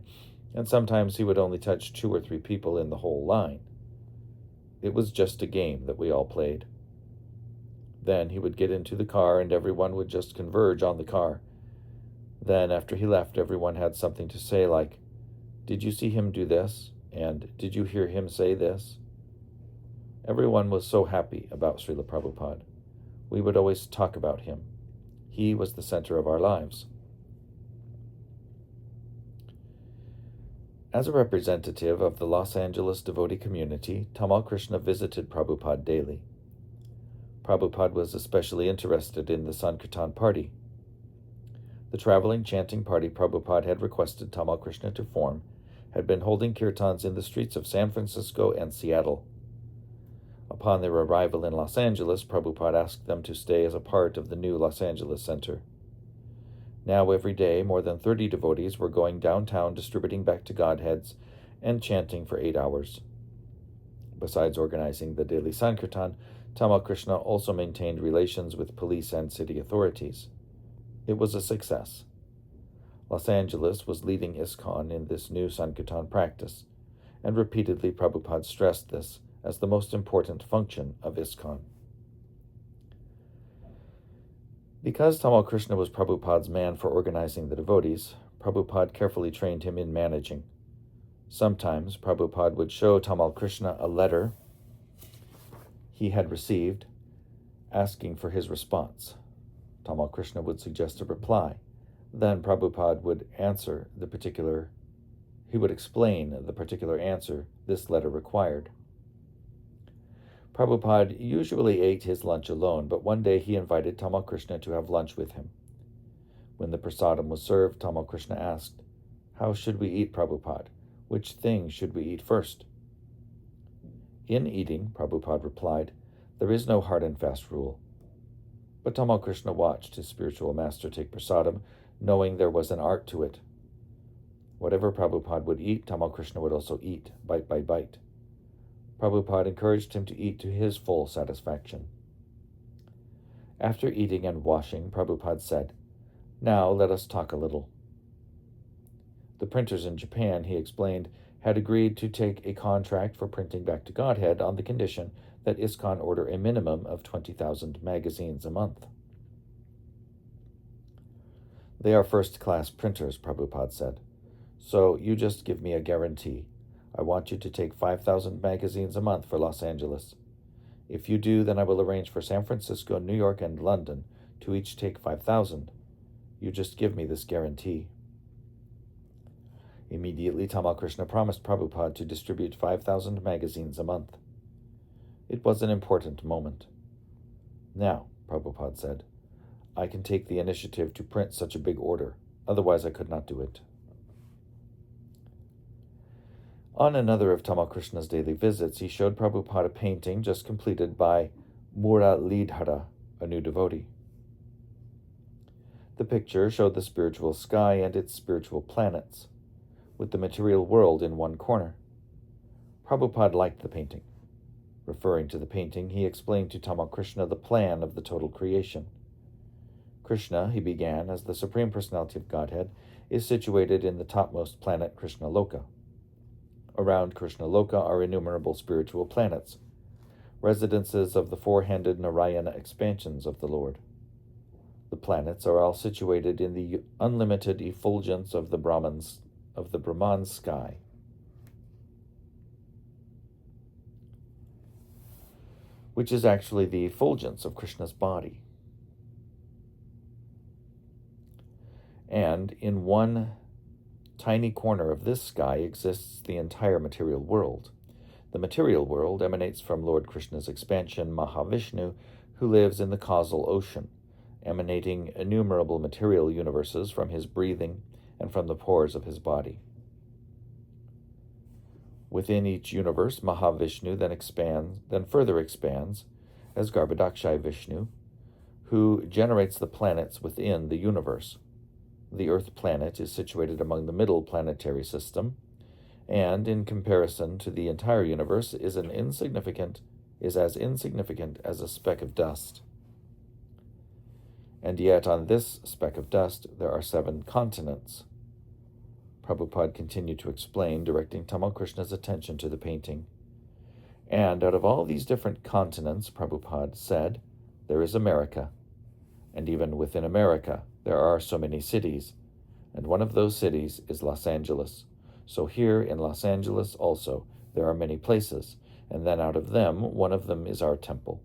and sometimes he would only touch 2 or 3 people in the whole line. It was just a game that we all played. Then he would get into the car and everyone would just converge on the car. Then after he left, everyone had something to say like, "Did you see him do this?" and "Did you hear him say this?" Everyone was so happy about Srila Prabhupada. We would always talk about him. He was the center of our lives. As a representative of the Los Angeles devotee community, Tamal Krishna visited Prabhupada daily. Prabhupada was especially interested in the Sankirtan party. The traveling chanting party Prabhupada had requested Tamal Krishna to form had been holding kirtans in the streets of San Francisco and Seattle. Upon their arrival in Los Angeles, Prabhupada asked them to stay as a part of the new Los Angeles Center. Now every day, more than 30 devotees were going downtown distributing back to Godheads and chanting for 8 hours. Besides organizing the daily Sankirtan, Tamal Krishna also maintained relations with police and city authorities. It was a success. Los Angeles was leading ISKCON in this new Sankirtan practice, and repeatedly Prabhupada stressed this as the most important function of ISKCON. Because Tamal Krishna was Prabhupada's man for organizing the devotees, Prabhupada carefully trained him in managing. Sometimes Prabhupada would show Tamal Krishna a letter he had received, asking for his response. Tamal Krishna would suggest a reply. Then Prabhupada would explain the particular answer this letter required. Prabhupada usually ate his lunch alone, but one day he invited Tamal Krishna to have lunch with him. When the prasadam was served, Tamal Krishna asked, "How should we eat, Prabhupada? Which thing should we eat first?" "In eating," Prabhupada replied, "there is no hard and fast rule." But Tamal Krishna watched his spiritual master take prasadam, knowing there was an art to it. Whatever Prabhupada would eat, Tamal Krishna would also eat, bite by bite. Prabhupada encouraged him to eat to his full satisfaction. After eating and washing, Prabhupada said, "Now let us talk a little." The printers in Japan, he explained, had agreed to take a contract for printing back to Godhead on the condition that ISKCON order a minimum of 20,000 magazines a month. "They are first-class printers," Prabhupada said. "So you just give me a guarantee. I want you to take 5,000 magazines a month for Los Angeles. If you do, then I will arrange for San Francisco, New York, and London to each take 5,000. You just give me this guarantee." Immediately, Tamal Krishna promised Prabhupada to distribute 5,000 magazines a month. It was an important moment. "Now," Prabhupada said, "I can take the initiative to print such a big order. Otherwise, I could not do it." On another of Tamal Krishna's daily visits, he showed Prabhupada a painting just completed by Muralidhara, a new devotee. The picture showed the spiritual sky and its spiritual planets, with the material world in one corner. Prabhupada liked the painting. Referring to the painting, he explained to Tamal Krishna the plan of the total creation. Krishna, he began, as the Supreme Personality of Godhead, is situated in the topmost planet, Krishna Loka. Around Krishna Loka are innumerable spiritual planets, residences of the four-handed Narayana expansions of the Lord. The planets are all situated in the unlimited effulgence of the Brahman sky. Which is actually the effulgence of Krishna's body. And in one tiny corner of this sky exists the entire material world. The material world emanates from Lord Krishna's expansion, Mahavishnu, who lives in the causal ocean, emanating innumerable material universes from his breathing and from the pores of his body. Within each universe, Mahavishnu then further expands as Garbhodakshai Vishnu, who generates the planets within the universe. The Earth planet is situated among the middle planetary system, and in comparison to the entire universe is an insignificant is as insignificant as a speck of dust. And yet on this speck of dust there are 7 continents. Prabhupada continued to explain, directing Tamal Krishna's attention to the painting. And out of all these different continents, Prabhupada said, there is America. And even within America, there are so many cities. And one of those cities is Los Angeles. So here in Los Angeles also, there are many places. And then out of them, one of them is our temple.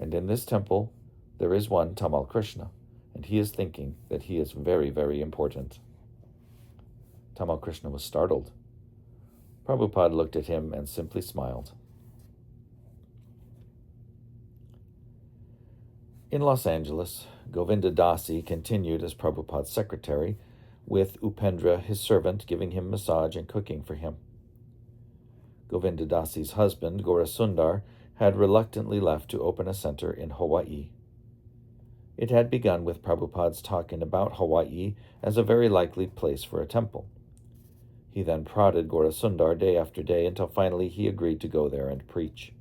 And in this temple, there is one Tamal Krishna. And he is thinking that he is very, very important. Tamal Krishna was startled. Prabhupada looked at him and simply smiled. In Los Angeles, Govinda Dasi continued as Prabhupada's secretary, with Upendra, his servant, giving him massage and cooking for him. Govinda Dasi's husband, Gaurasundar, had reluctantly left to open a center in Hawaii. It had begun with Prabhupada's talking about Hawaii as a very likely place for a temple. He then prodded Gaurasundar day after day until finally he agreed to go there and preach.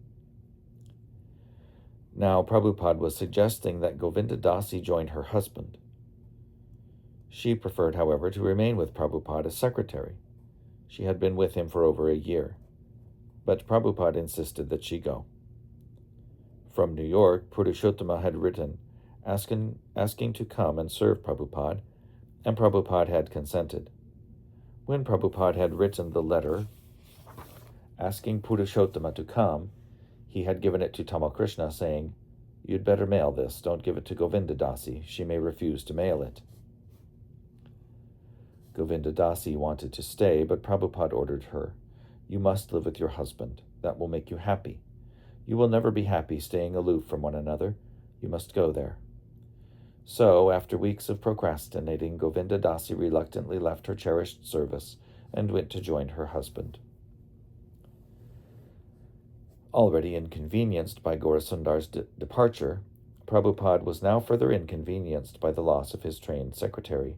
Now Prabhupada was suggesting that Govinda Dasi join her husband. She preferred, however, to remain with Prabhupada as secretary. She had been with him for over a year, but Prabhupada insisted that she go. From New York, Purushottama had written, asking to come and serve Prabhupada, and Prabhupada had consented. When Prabhupada had written the letter asking Purushottama to come, he had given it to Tamal Krishna, saying, "You'd better mail this. Don't give it to Govinda Dasi. She may refuse to mail it." Govinda Dasi wanted to stay, but Prabhupada ordered her, "You must live with your husband. That will make you happy. You will never be happy staying aloof from one another. You must go there." So, after weeks of procrastinating, Govinda Dasi reluctantly left her cherished service and went to join her husband. Already inconvenienced by Gaurasundar's departure, Prabhupada was now further inconvenienced by the loss of his trained secretary.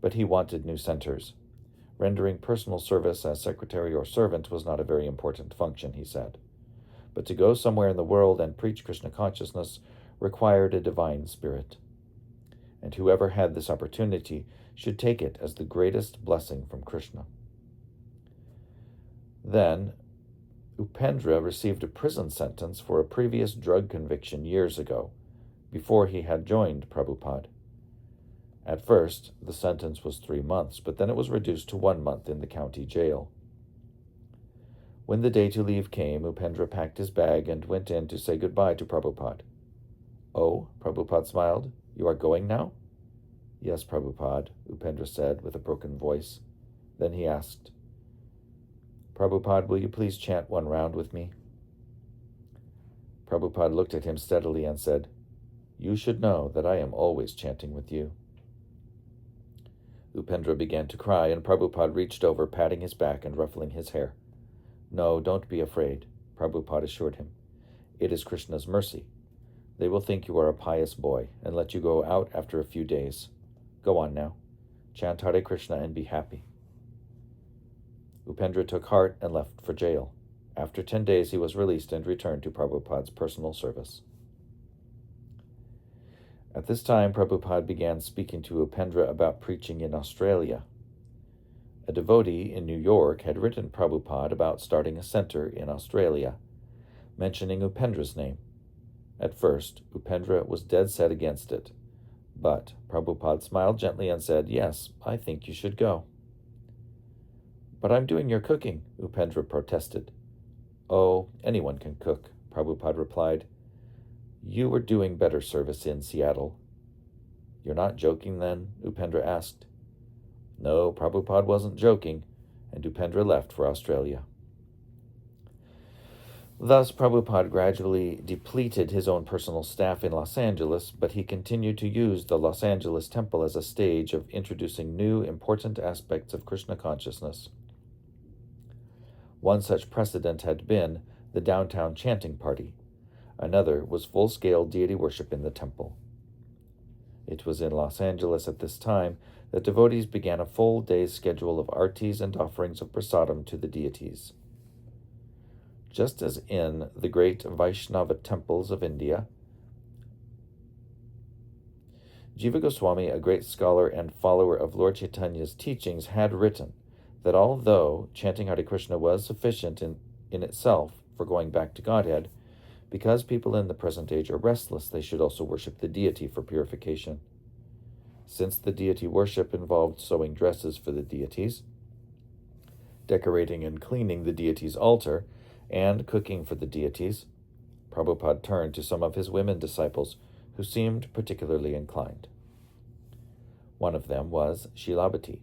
But he wanted new centers. Rendering personal service as secretary or servant was not a very important function, he said. But to go somewhere in the world and preach Krishna consciousness required a divine spirit. And whoever had this opportunity should take it as the greatest blessing from Krishna. Then, Upendra received a prison sentence for a previous drug conviction years ago, before he had joined Prabhupada. At first, the sentence was 3 months, but then it was reduced to 1 month in the county jail. When the day to leave came, Upendra packed his bag and went in to say goodbye to Prabhupada. "Oh," Prabhupada smiled, "you are going now?" "Yes, Prabhupada," Upendra said with a broken voice. Then he asked, "Prabhupada, will you please chant 1 round with me?" Prabhupada looked at him steadily and said, "You should know that I am always chanting with you." Upendra began to cry, and Prabhupada reached over, patting his back and ruffling his hair. "No, don't be afraid," Prabhupada assured him. "It is Krishna's mercy. They will think you are a pious boy and let you go out after a few days. Go on now. Chant Hare Krishna and be happy." Upendra took heart and left for jail. After 10 days he was released and returned to Prabhupada's personal service. At this time, Prabhupada began speaking to Upendra about preaching in Australia. A devotee in New York had written Prabhupada about starting a center in Australia, mentioning Upendra's name. At first, Upendra was dead set against it, but Prabhupada smiled gently and said, "Yes, I think you should go." "But I'm doing your cooking," Upendra protested. "Oh, anyone can cook," Prabhupada replied. "You were doing better service in Seattle." "You're not joking then?" Upendra asked. No, Prabhupada wasn't joking, and Upendra left for Australia. Thus, Prabhupada gradually depleted his own personal staff in Los Angeles, but he continued to use the Los Angeles temple as a stage of introducing new, important aspects of Krishna consciousness. One such precedent had been the downtown chanting party. Another was full-scale deity worship in the temple. It was in Los Angeles at this time that devotees began a full day's schedule of artis and offerings of prasadam to the deities. Just as in the great Vaishnava temples of India, Jiva Goswami, a great scholar and follower of Lord Chaitanya's teachings, had written that although chanting Hare Krishna was sufficient in itself for going back to Godhead, because people in the present age are restless, they should also worship the deity for purification. Since the deity worship involved sewing dresses for the deities, decorating and cleaning the deity's altar, and cooking for the deities, Prabhupada turned to some of his women disciples who seemed particularly inclined. One of them was Shilabhati.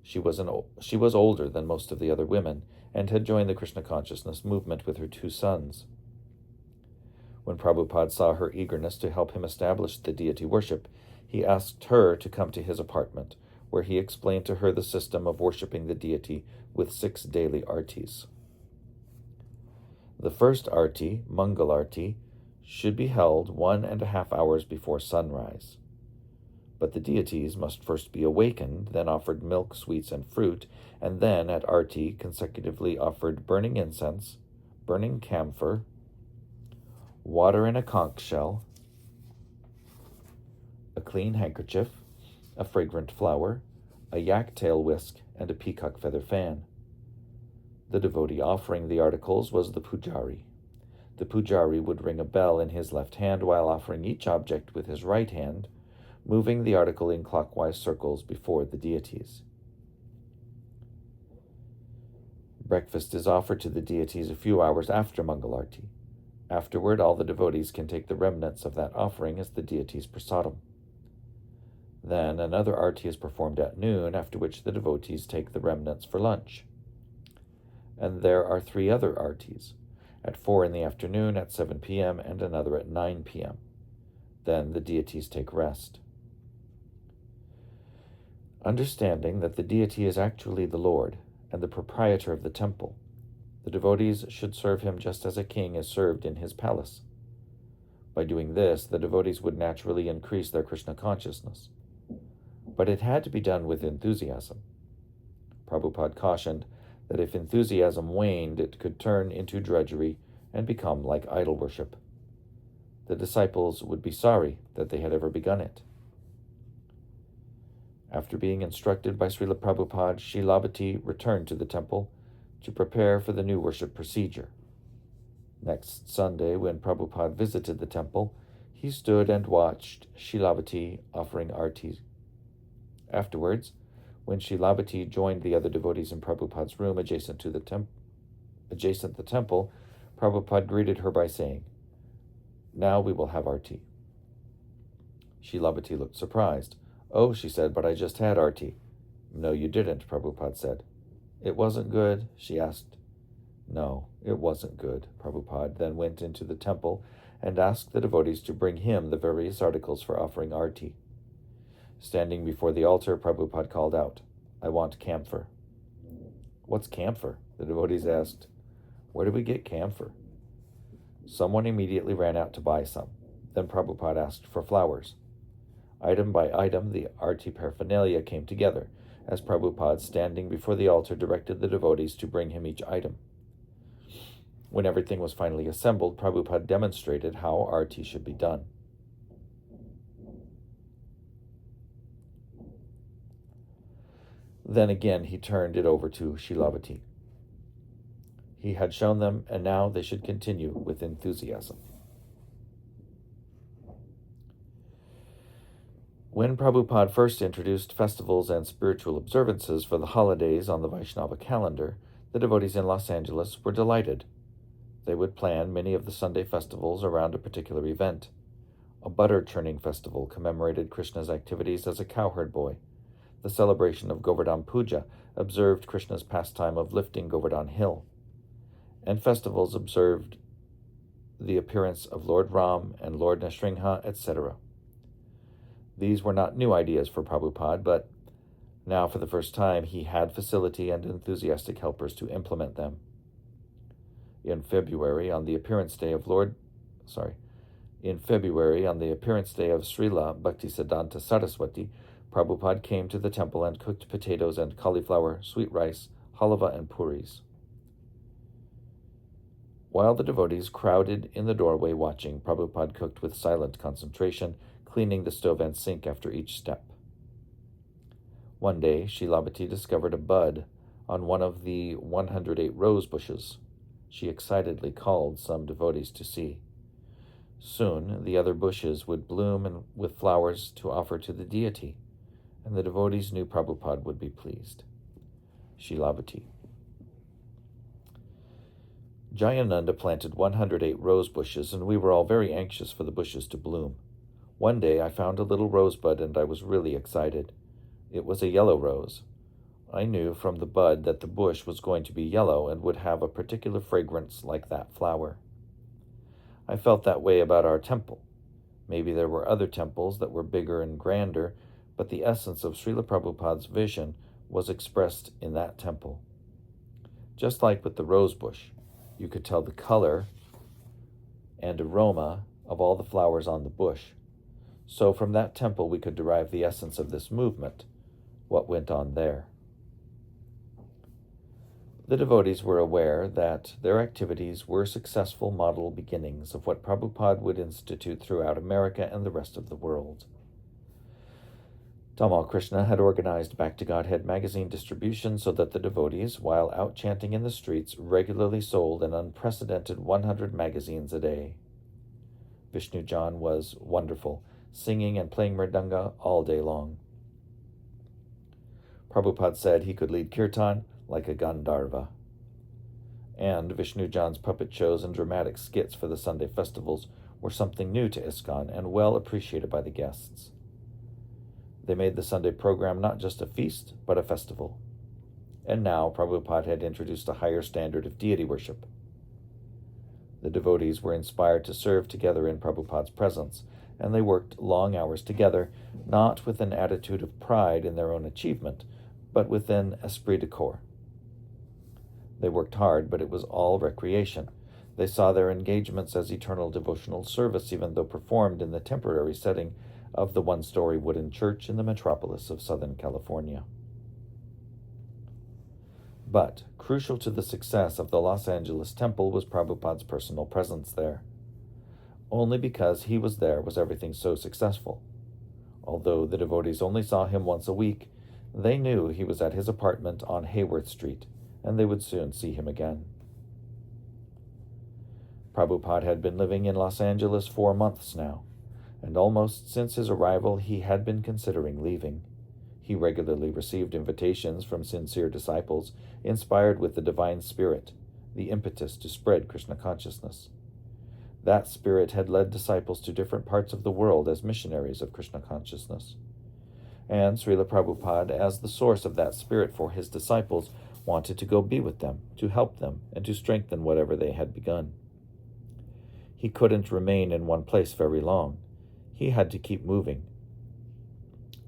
She was older than most of the other women and had joined the Krishna consciousness movement with her 2 sons. When Prabhupada saw her eagerness to help him establish the deity worship, he asked her to come to his apartment, where he explained to her the system of worshipping the deity with 6 daily artis. The first arti, Mangal Arti, should be held 1.5 hours before sunrise. But the deities must first be awakened, then offered milk, sweets, and fruit, and then at arti consecutively offered burning incense, burning camphor, water in a conch shell, a clean handkerchief, a fragrant flower, a yak tail whisk, and a peacock feather fan. The devotee offering the articles was the pujari. The pujari would ring a bell in his left hand while offering each object with his right hand, moving the article in clockwise circles before the deities. Breakfast is offered to the deities a few hours after Mangalarti. Afterward, all the devotees can take the remnants of that offering as the deity's prasadam. Then another arti is performed at noon, after which the devotees take the remnants for lunch. And there are 3 other artis, at 4 in the afternoon, at 7 p.m., and another at 9 p.m. Then the deities take rest. Understanding that the deity is actually the Lord and the proprietor of the temple, the devotees should serve him just as a king is served in his palace. By doing this, the devotees would naturally increase their Krishna consciousness. But it had to be done with enthusiasm. Prabhupada cautioned that if enthusiasm waned, it could turn into drudgery and become like idol worship. The disciples would be sorry that they had ever begun it. After being instructed by Srila Prabhupada, Shilabhati returned to the temple to prepare for the new worship procedure. Next Sunday, when Prabhupada visited the temple, he stood and watched Shilabhati offering arti. Afterwards, when Shilabhati joined the other devotees in Prabhupada's room adjacent the temple, Prabhupada greeted her by saying, "Now we will have arti." Shilabhati looked surprised. "Oh," she said, "but I just had arti." "No, you didn't," Prabhupada said. "It wasn't good?" she asked. "No, it wasn't good." Prabhupada then went into the temple and asked the devotees to bring him the various articles for offering arti. Standing before the altar, Prabhupada called out, "I want camphor." "What's camphor?" the devotees asked. "Where do we get camphor?" Someone immediately ran out to buy some. Then Prabhupada asked for flowers. Item by item, the arti paraphernalia came together, as Prabhupada, standing before the altar, directed the devotees to bring him each item. When everything was finally assembled, Prabhupada demonstrated how arti should be done. Then again he turned it over to Shilabhati. He had shown them, and now they should continue with enthusiasm. When Prabhupada first introduced festivals and spiritual observances for the holidays on the Vaishnava calendar, the devotees in Los Angeles were delighted. They would plan many of the Sunday festivals around a particular event. A butter churning festival commemorated Krishna's activities as a cowherd boy. The celebration of Govardhan Puja observed Krishna's pastime of lifting Govardhan Hill. And festivals observed the appearance of Lord Ram and Lord Nrsimha, etc. These were not new ideas for Prabhupada, but now for the first time he had facility and enthusiastic helpers to implement them. In February, on the appearance day of Srila Bhaktisiddhanta Saraswati, Prabhupada came to the temple and cooked potatoes and cauliflower, sweet rice, halava, and puris. While the devotees crowded in the doorway watching, Prabhupada cooked with silent concentration, cleaning the stove and sink after each step. One day, Srila discovered a bud on one of the 108 rose bushes. She excitedly called some devotees to see. Soon, the other bushes would bloom with flowers to offer to the deity, and the devotees knew Prabhupada would be pleased. Srila. Jayananda planted 108 rose bushes, and we were all very anxious for the bushes to bloom. One day I found a little rosebud, and I was really excited. It was a yellow rose. I knew from the bud that the bush was going to be yellow and would have a particular fragrance like that flower. I felt that way about our temple. Maybe there were other temples that were bigger and grander, but the essence of Srila Prabhupada's vision was expressed in that temple. Just like with the rose bush, you could tell the color and aroma of all the flowers on the bush. So from that temple we could derive the essence of this movement, what went on there. The devotees were aware that their activities were successful model beginnings of what Prabhupada would institute throughout America and the rest of the world. Tamal Krishna had organized Back to Godhead magazine distribution so that the devotees, while out chanting in the streets, regularly sold an unprecedented 100 magazines a day. Vishnu John was wonderful, singing and playing mridanga all day long. Prabhupada said he could lead kirtan like a Gandharva. And Vishnu John's puppet shows and dramatic skits for the Sunday festivals were something new to ISKCON and well appreciated by the guests. They made the Sunday program not just a feast, but a festival. And now Prabhupada had introduced a higher standard of deity worship. The devotees were inspired to serve together in Prabhupada's presence, and they worked long hours together, not with an attitude of pride in their own achievement, but with an esprit de corps. They worked hard, but it was all recreation. They saw their engagements as eternal devotional service, even though performed in the temporary setting of the one-story wooden church in the metropolis of Southern California. But crucial to the success of the Los Angeles temple was Prabhupada's personal presence there. Only because he was there was everything so successful. Although the devotees only saw him once a week, they knew he was at his apartment on Hayworth Street, and they would soon see him again. Prabhupada had been living in Los Angeles 4 months now, and almost since his arrival he had been considering leaving. He regularly received invitations from sincere disciples, inspired with the divine spirit, the impetus to spread Krishna consciousness. That spirit had led disciples to different parts of the world as missionaries of Krishna consciousness. And Srila Prabhupada, as the source of that spirit for his disciples, wanted to go be with them, to help them, and to strengthen whatever they had begun. He couldn't remain in one place very long. He had to keep moving,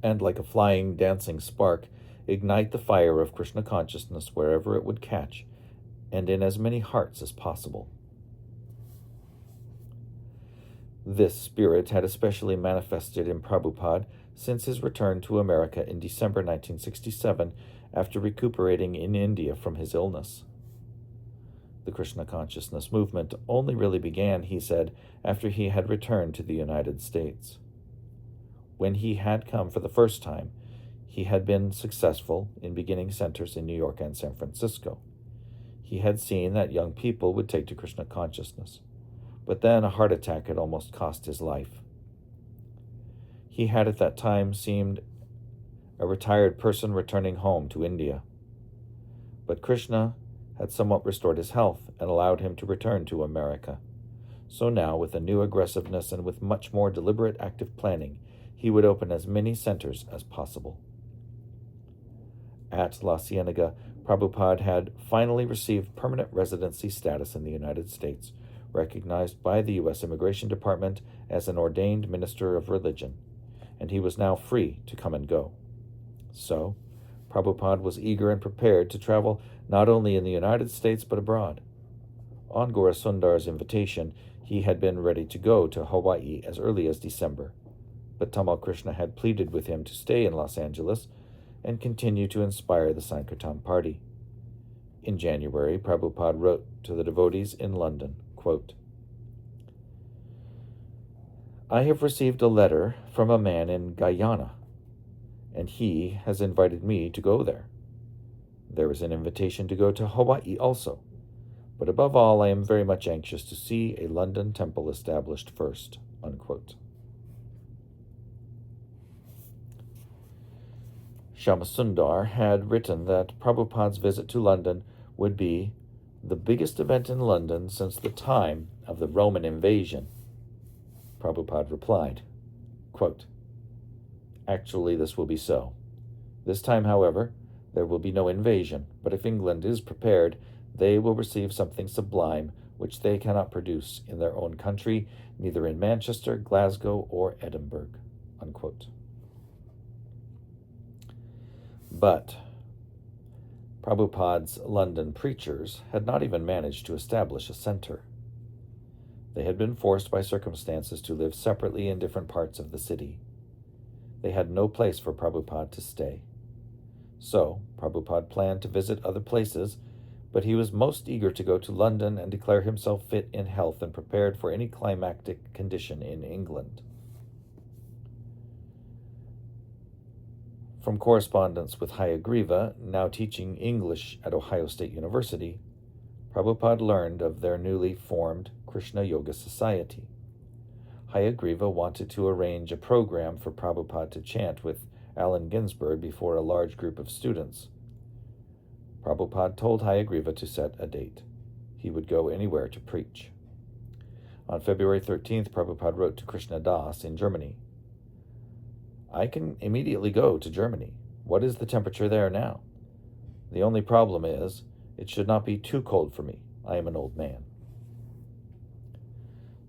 and like a flying, dancing spark, ignite the fire of Krishna consciousness wherever it would catch, and in as many hearts as possible. This spirit had especially manifested in Prabhupada since his return to America in December 1967 after recuperating in India from his illness. The Krishna consciousness movement only really began, he said, after he had returned to the United States. When he had come for the first time, he had been successful in beginning centers in New York and San Francisco. He had seen that young people would take to Krishna consciousness, but then a heart attack had almost cost his life. He had at that time seemed a retired person returning home to India. But Krishna had somewhat restored his health and allowed him to return to America. So now, with a new aggressiveness and with much more deliberate active planning, he would open as many centers as possible. At La Cienega, Prabhupada had finally received permanent residency status in the United States, recognized by the U.S. Immigration Department as an ordained minister of religion, and he was now free to come and go. So, Prabhupada was eager and prepared to travel not only in the United States but abroad. On Gaurasundar's invitation, he had been ready to go to Hawaii as early as December, but Tamal Krishna had pleaded with him to stay in Los Angeles and continue to inspire the Sankirtan party. In January, Prabhupada wrote to the devotees in London, quote, I have received a letter from a man in Guyana, and he has invited me to go there. There is an invitation to go to Hawaii also, but above all, I am very much anxious to see a London temple established first, unquote. Shyamasundar had written that Prabhupada's visit to London would be the biggest event in London since the time of the Roman invasion. Prabhupada replied, quote, Actually, this will be so. This time, however, there will be no invasion, but if England is prepared, they will receive something sublime which they cannot produce in their own country, neither in Manchester, Glasgow, or Edinburgh, unquote. But Prabhupada's London preachers had not even managed to establish a center. They had been forced by circumstances to live separately in different parts of the city. They had no place for Prabhupada to stay. So, Prabhupada planned to visit other places, but he was most eager to go to London and declare himself fit in health and prepared for any climactic condition in England. From correspondence with Hayagriva, now teaching English at Ohio State University, Prabhupada learned of their newly formed Krishna Yoga Society. Hayagriva wanted to arrange a program for Prabhupada to chant with Allen Ginsberg before a large group of students. Prabhupada told Hayagriva to set a date. He would go anywhere to preach. On February 13th, Prabhupada wrote to Krishna Das in Germany, I can immediately go to Germany. What is the temperature there now? The only problem is, it should not be too cold for me. I am an old man.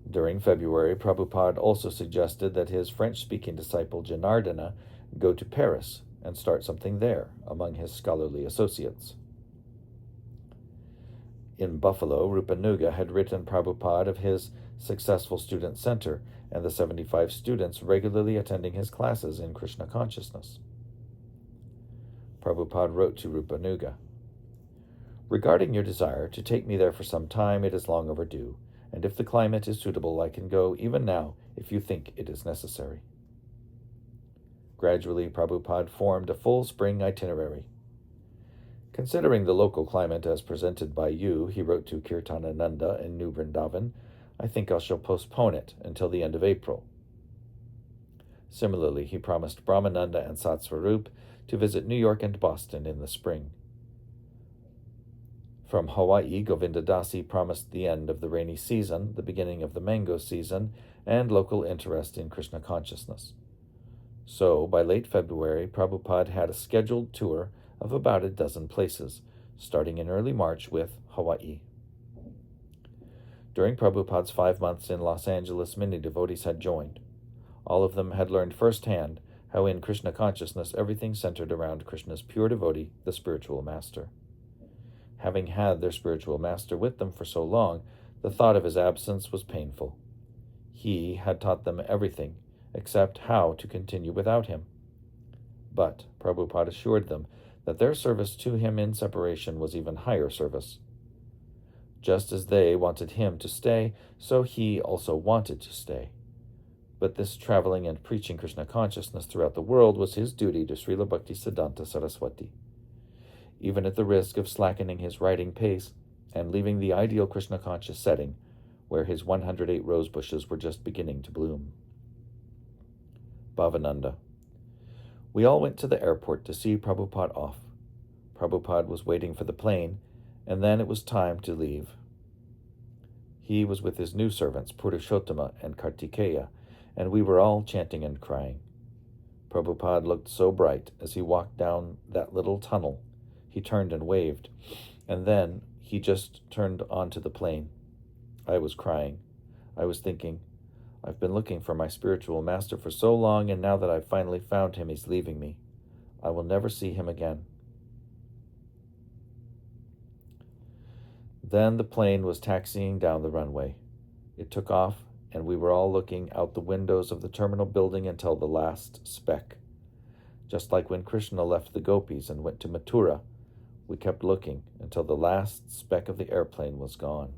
During February, Prabhupada also suggested that his French-speaking disciple Janardana go to Paris and start something there among his scholarly associates. In Buffalo, Rupanuga had written Prabhupada of his successful student center and the 75 students regularly attending his classes in Krishna consciousness. Prabhupada wrote to Rupanuga, Regarding your desire to take me there for some time, it is long overdue, and if the climate is suitable, I can go even now if you think it is necessary. Gradually, Prabhupada formed a full spring itinerary. Considering the local climate as presented by you, he wrote to Kirtanananda in New Vrindavan, I think I shall postpone it until the end of April. Similarly, he promised Brahmananda and Satsvarup to visit New York and Boston in the spring. From Hawaii, Govinda Dasi promised the end of the rainy season, the beginning of the mango season, and local interest in Krishna consciousness. So, by late February, Prabhupada had a scheduled tour of about a dozen places, starting in early March with Hawaii. During Prabhupada's 5 months in Los Angeles, many devotees had joined. All of them had learned firsthand how in Krishna consciousness everything centered around Krishna's pure devotee, the spiritual master. Having had their spiritual master with them for so long, the thought of his absence was painful. He had taught them everything, except how to continue without him. But Prabhupada assured them that their service to him in separation was even higher service. Just as they wanted him to stay, so he also wanted to stay. But this traveling and preaching Krishna consciousness throughout the world was his duty to Srila Bhaktisiddhanta Saraswati. Even at the risk of slackening his writing pace and leaving the ideal Krishna conscious setting, where his 108 rosebushes were just beginning to bloom. Bhavananda. We all went to the airport to see Prabhupada off. Prabhupada was waiting for the plane, and then it was time to leave. He was with his new servants, Purushottama and Kartikeya, and we were all chanting and crying. Prabhupada looked so bright as he walked down that little tunnel. He turned and waved, and then he just turned onto the plane. I was crying. I was thinking, I've been looking for my spiritual master for so long, and now that I've finally found him, he's leaving me. I will never see him again. Then the plane was taxiing down the runway. It took off, and we were all looking out the windows of the terminal building until the last speck. Just like when Krishna left the gopis and went to Mathura, We kept looking until the last speck of the airplane was gone.